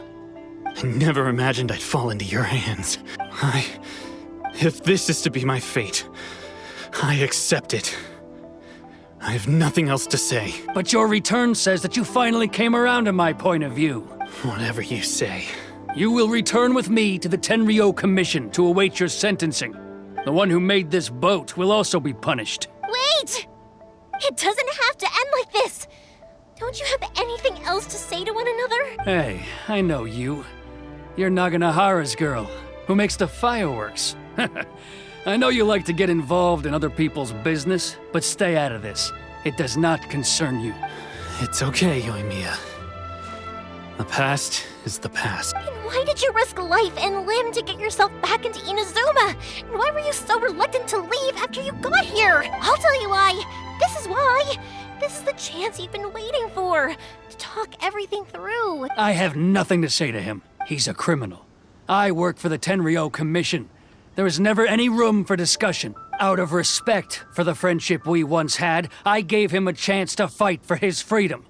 I never imagined I'd fall into your hands. If this is to be my fate, I accept it. I have nothing else to say. But your return says that you finally came around to my point of view. Whatever you say. You will return with me to the Tenryou Commission to await your sentencing. The one who made this boat will also be punished. Wait! It doesn't have to end like this! Don't you have anything else to say to one another? Hey, I know you. You're Naganahara's girl, who makes the fireworks. I know you like to get involved in other people's business, but stay out of this. It does not concern you. It's okay, Yoimiya. The past is the past. And why did you risk life and limb to get yourself back into Inazuma? And why were you so reluctant to leave after you got here? I'll tell you why. This is why. This is the chance you've been waiting for, to talk everything through. I have nothing to say to him. He's a criminal. I work for the Tenryou Commission. There is never any room for discussion. Out of respect for the friendship we once had, I gave him a chance to fight for his freedom.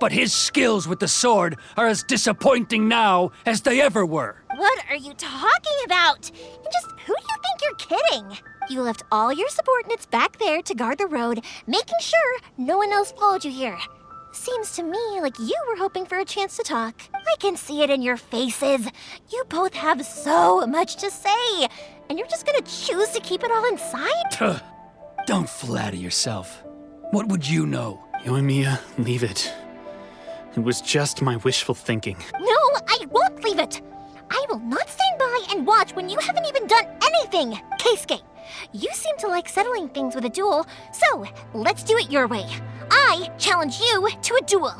But his skills with the sword are as disappointing now as they ever were. What are you talking about? And just who do you think you're kidding? You left all your subordinates back there to guard the road, making sure no one else followed you here. Seems to me like you were hoping for a chance to talk. I can see it in your faces. You both have so much to say, and you're just gonna choose to keep it all inside? Don't flatter yourself. What would you know? Yoimiya, leave it. It was just my wishful thinking. No, I won't leave it. I will not stand by and watch when you haven't even done anything. Keisuke, you seem to like settling things with a duel, so let's do it your way. I challenge you to a duel.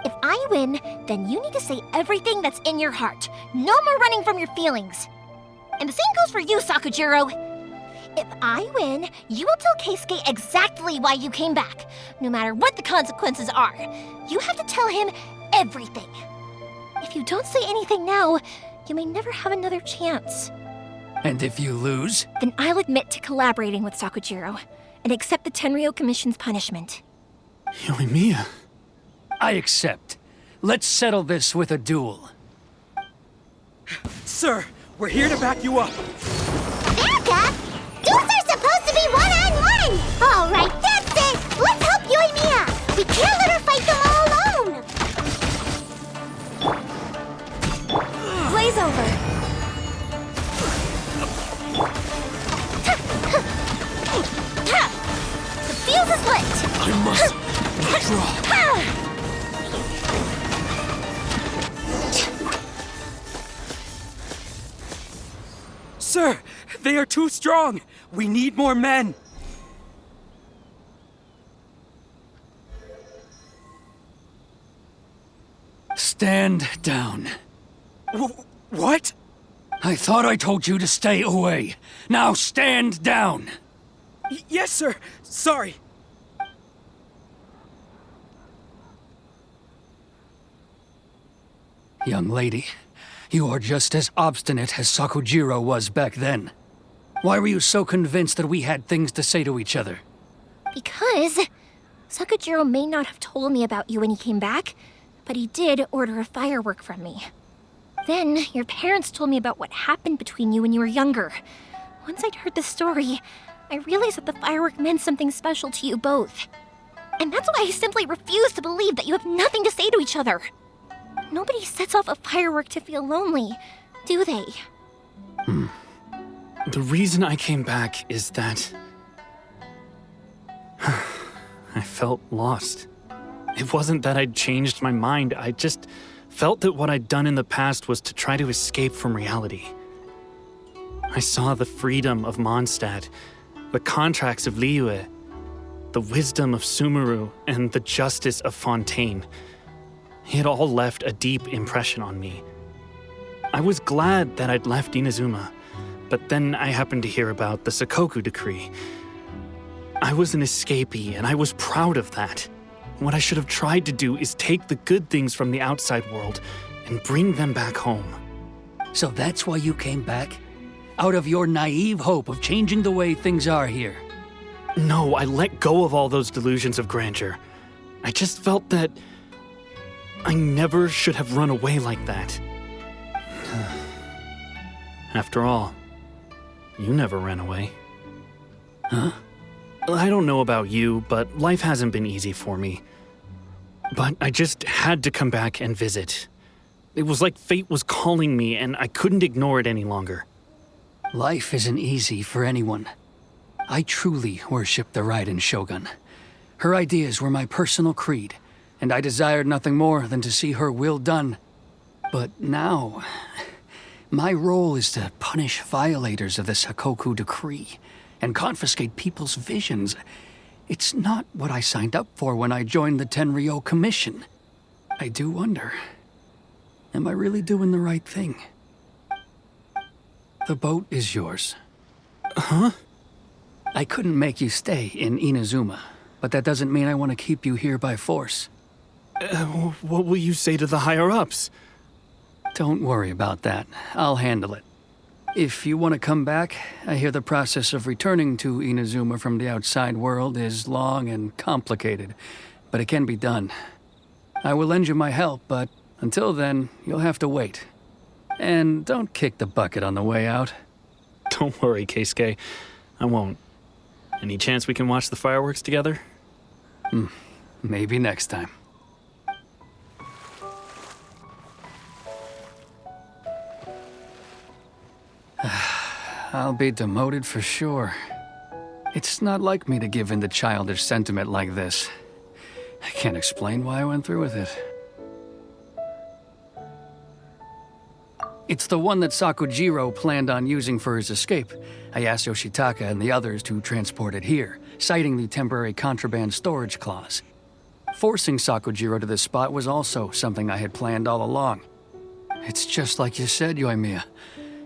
If I win, then you need to say everything that's in your heart. No more running from your feelings. And the same goes for you, Sakujiro. If I win, you will tell Keisuke exactly why you came back, no matter what the consequences are. You have to tell him everything. If you don't say anything now, you may never have another chance. And if you lose? Then I'll admit to collaborating with Sakujiro and accept the Tenryou Commission's punishment. Yoimiya. I accept. Let's settle this with a duel. Sir, we're here to back you up. America? Duels are supposed to be one-on-one! All right, that's it! Let's help Yoimiya! We can't let her fight them all alone! Blaze over. The fuse is lit! I must withdraw. Sir, they are too strong. We need more men. Stand down. What? I thought I told you to stay away. Now stand down. Yes, sir. Sorry. Young lady, you are just as obstinate as Sakujiro was back then. Why were you so convinced that we had things to say to each other? Because Sakujiro may not have told me about you when he came back, but he did order a firework from me. Then your parents told me about what happened between you when you were younger. Once I'd heard the story, I realized that the firework meant something special to you both. And that's why I simply refuse to believe that you have nothing to say to each other. Nobody sets off a firework to feel lonely, do they? The reason I came back is that I felt lost. It wasn't that I'd changed my mind, I just felt that what I'd done in the past was to try to escape from reality. I saw the freedom of Mondstadt, the contracts of Liyue, the wisdom of Sumeru, and the justice of Fontaine. It all left a deep impression on me. I was glad that I'd left Inazuma, but then I happened to hear about the Sakoku decree. I was an escapee, and I was proud of that. What I should have tried to do is take the good things from the outside world and bring them back home. So that's why you came back? Out of your naive hope of changing the way things are here? No, I let go of all those delusions of grandeur. I just felt that I never should have run away like that. After all, you never ran away. Huh? I don't know about you, but life hasn't been easy for me. But I just had to come back and visit. It was like fate was calling me, and I couldn't ignore it any longer. Life isn't easy for anyone. I truly worship the Raiden Shogun. Her ideas were my personal creed, and I desired nothing more than to see her will done. But now, my role is to punish violators of the Sakoku decree and confiscate people's visions. It's not what I signed up for when I joined the Tenryo Commission. I do wonder, am I really doing the right thing? The boat is yours. Huh? I couldn't make you stay in Inazuma, but that doesn't mean I want to keep you here by force. What will you say to the higher-ups? Don't worry about that. I'll handle it. If you want to come back, I hear the process of returning to Inazuma from the outside world is long and complicated, but it can be done. I will lend you my help, but until then, you'll have to wait. And don't kick the bucket on the way out. Don't worry, Keisuke. I won't. Any chance we can watch the fireworks together? Maybe next time. I'll be demoted for sure. It's not like me to give in to childish sentiment like this. I can't explain why I went through with it. It's the one that Sakujiro planned on using for his escape. I asked Yoshitaka and the others to transport it here, citing the temporary contraband storage clause. Forcing Sakujiro to this spot was also something I had planned all along. It's just like you said, Yoimiya.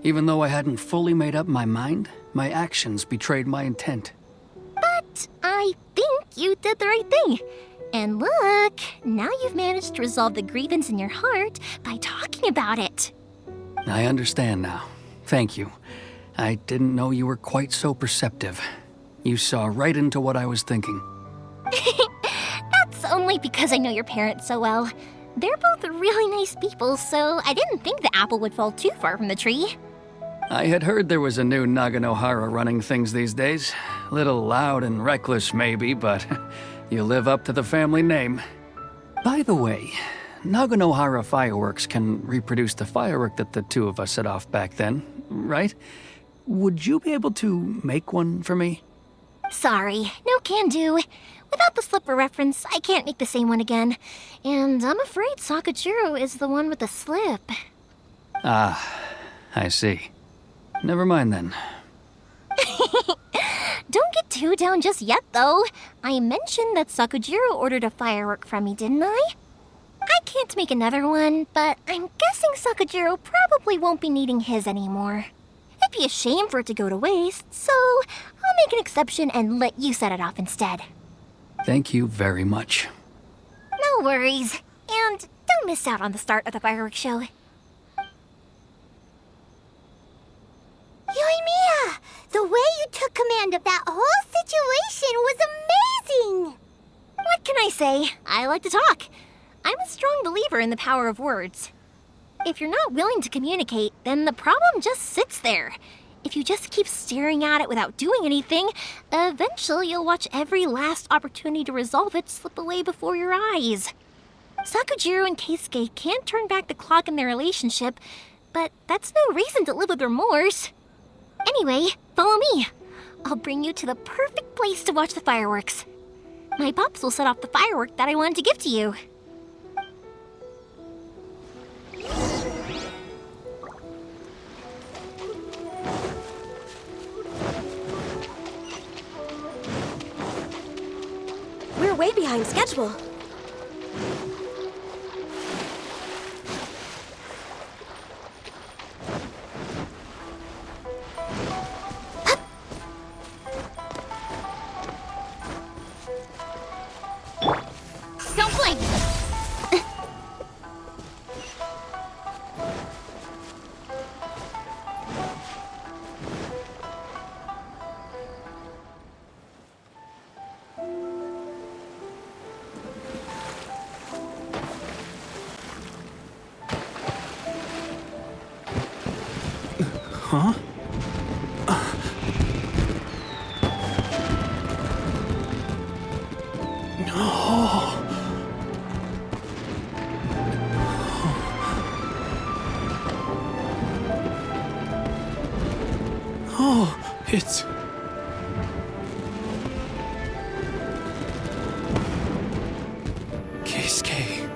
Even though I hadn't fully made up my mind, my actions betrayed my intent. But I think you did the right thing. And look, now you've managed to resolve the grievance in your heart by talking about it. I understand now. Thank you. I didn't know you were quite so perceptive. You saw right into what I was thinking. That's only because I know your parents so well. They're both really nice people, so I didn't think the apple would fall too far from the tree. I had heard there was a new Naganohara running things these days. Little loud and reckless, maybe, but you live up to the family name. By the way, Naganohara fireworks can reproduce the firework that the two of us set off back then, right? Would you be able to make one for me? Sorry, no can do. Without the slipper reference, I can't make the same one again. And I'm afraid Sakujiro is the one with the slip. Ah, I see. Never mind then. Don't get too down just yet, though. I mentioned that Sakujiro ordered a firework from me, didn't I? I can't make another one, but I'm guessing Sakujiro probably won't be needing his anymore. It'd be a shame for it to go to waste, so I'll make an exception and let you set it off instead. Thank you very much. No worries. And don't miss out on the start of the fireworks show. Yoimiya! The way you took command of that whole situation was amazing! What can I say? I like to talk. I'm a strong believer in the power of words. If you're not willing to communicate, then the problem just sits there. If you just keep staring at it without doing anything, eventually you'll watch every last opportunity to resolve it slip away before your eyes. Sakujiro and Keisuke can't turn back the clock in their relationship, but that's no reason to live with remorse. Anyway, follow me. I'll bring you to the perfect place to watch the fireworks. My pops will set off the firework that I wanted to give to you. We're way behind schedule. Don't blink! Huh? Oh, it's... Keisuke.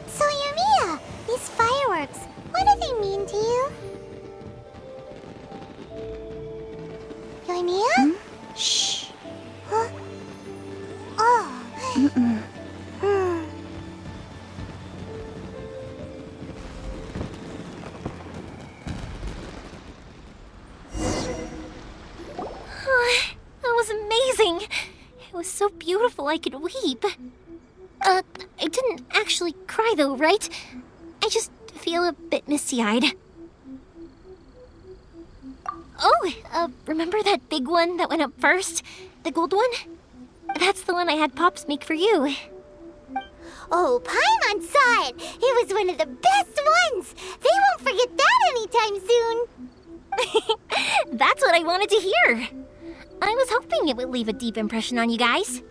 So, Yoimiya, these fireworks, what do they mean to you? Yoimiya? Shh. Huh? Oh. That was amazing! It was so beautiful I could weep. I didn't actually cry though, right? I just feel a bit misty-eyed. Oh, remember that big one that went up first? The gold one? That's the one I had Pops make for you. Oh, Paimon saw it! It was one of the best ones! They won't forget that anytime soon! That's what I wanted to hear. I was hoping it would leave a deep impression on you guys.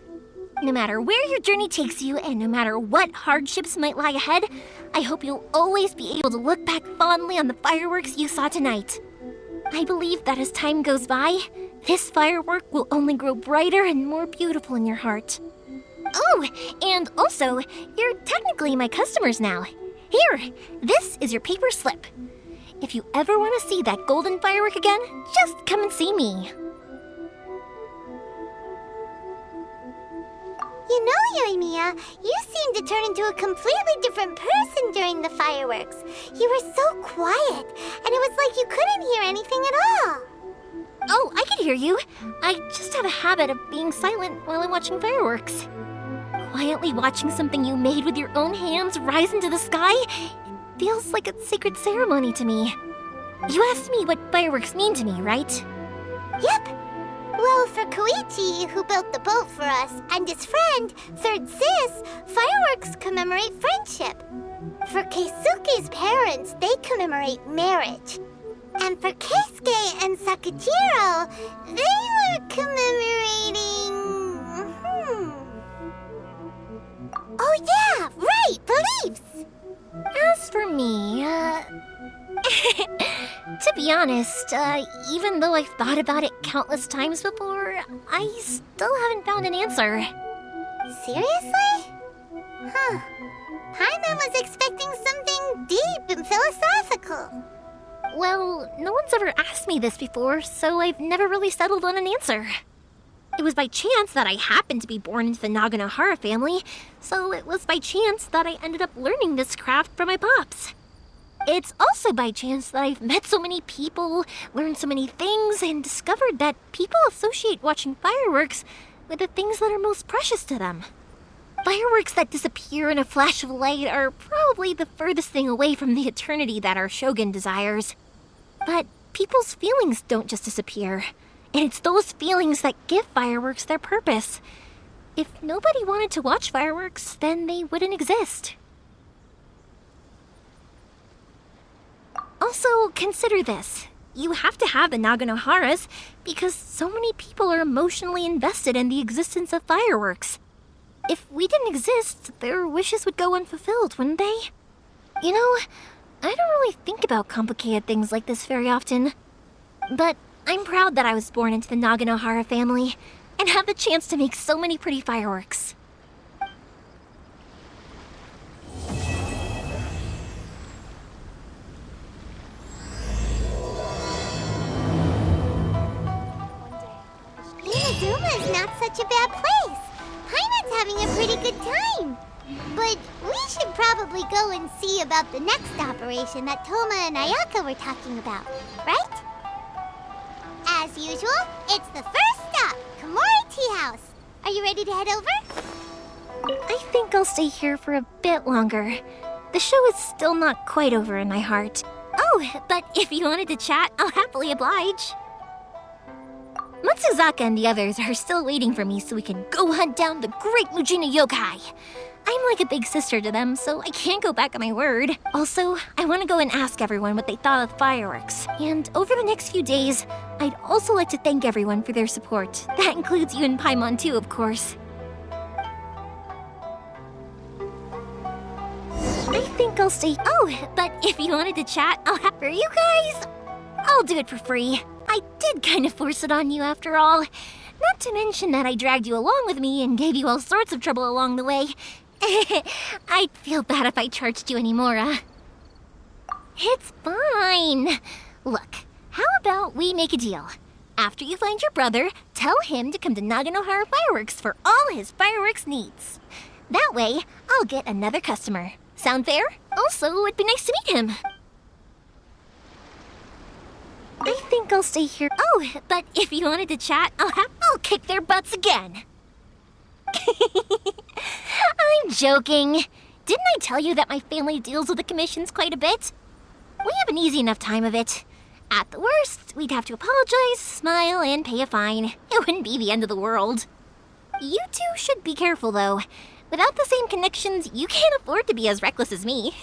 No matter where your journey takes you, and no matter what hardships might lie ahead, I hope you'll always be able to look back fondly on the fireworks you saw tonight. I believe that as time goes by, this firework will only grow brighter and more beautiful in your heart. Oh, and also, you're technically my customers now. Here, this is your paper slip. If you ever want to see that golden firework again, just come and see me. You know, Yoimiya, you seemed to turn into a completely different person during the fireworks. You were so quiet, and it was like you couldn't hear anything at all. Oh, I can hear you. I just have a habit of being silent while I'm watching fireworks. Quietly watching something you made with your own hands rise into the sky feels like a sacred ceremony to me. You asked me what fireworks mean to me, right? Yep. Well, for Koichi, who built the boat for us, and his friend, Third Sis, fireworks commemorate friendship. For Keisuke's parents, they commemorate marriage. And for Keisuke and Sakujiro, they were commemorating... Oh yeah, right, beliefs! As for me, to be honest, even though I've thought about it countless times before, I still haven't found an answer. Seriously? Huh. Paimon was expecting something deep and philosophical. Well, no one's ever asked me this before, so I've never really settled on an answer. It was by chance that I happened to be born into the Naganohara family, so it was by chance that I ended up learning this craft from my pops. It's also by chance that I've met so many people, learned so many things, and discovered that people associate watching fireworks with the things that are most precious to them. Fireworks that disappear in a flash of light are probably the furthest thing away from the eternity that our shogun desires. But people's feelings don't just disappear, and it's those feelings that give fireworks their purpose. If nobody wanted to watch fireworks, then they wouldn't exist. Also, consider this. you have to have the Naganoharas because so many people are emotionally invested in the existence of fireworks. If we didn't exist, their wishes would go unfulfilled, wouldn't they? You know, I don't really think about complicated things like this very often. But I'm proud that I was born into the Naganohara family and have the chance to make so many pretty fireworks. Inazuma is not such a bad place. Paimon's having a pretty good time. But we should probably go and see about the next operation that Toma and Ayaka were talking about, right? As usual, it's the first stop, Komori Tea House. Are you ready to head over? I think I'll stay here for a bit longer. The show is still not quite over in my heart. Oh, but if you wanted to chat, I'll happily oblige. Matsuzaka and the others are still waiting for me so we can go hunt down the great Mujina yokai. I'm like a big sister to them, so I can't go back on my word. Also, I want to go and ask everyone what they thought of the fireworks. And over the next few days, I'd also like to thank everyone for their support. That includes you and Paimon too, of course. I think I'll stay. Oh, but if you wanted to chat, I'll have for you guys. I'll do it for free. I did kind of force it on you after all. Not to mention that I dragged you along with me and gave you all sorts of trouble along the way. I'd feel bad if I charged you anymore, It's fine. Look, how about we make a deal? After you find your brother, tell him to come to Naganohara Fireworks for all his fireworks needs. That way, I'll get another customer. Sound fair? Also, it'd be nice to meet him. I think I'll stay here. Oh, but if you wanted to chat, I'll kick their butts again. I'm joking. Didn't I tell you that my family deals with the commissions quite a bit? We have an easy enough time of it. At the worst, we'd have to apologize, smile, and pay a fine. It wouldn't be the end of the world. You two should be careful, though. Without the same connections, you can't afford to be as reckless as me.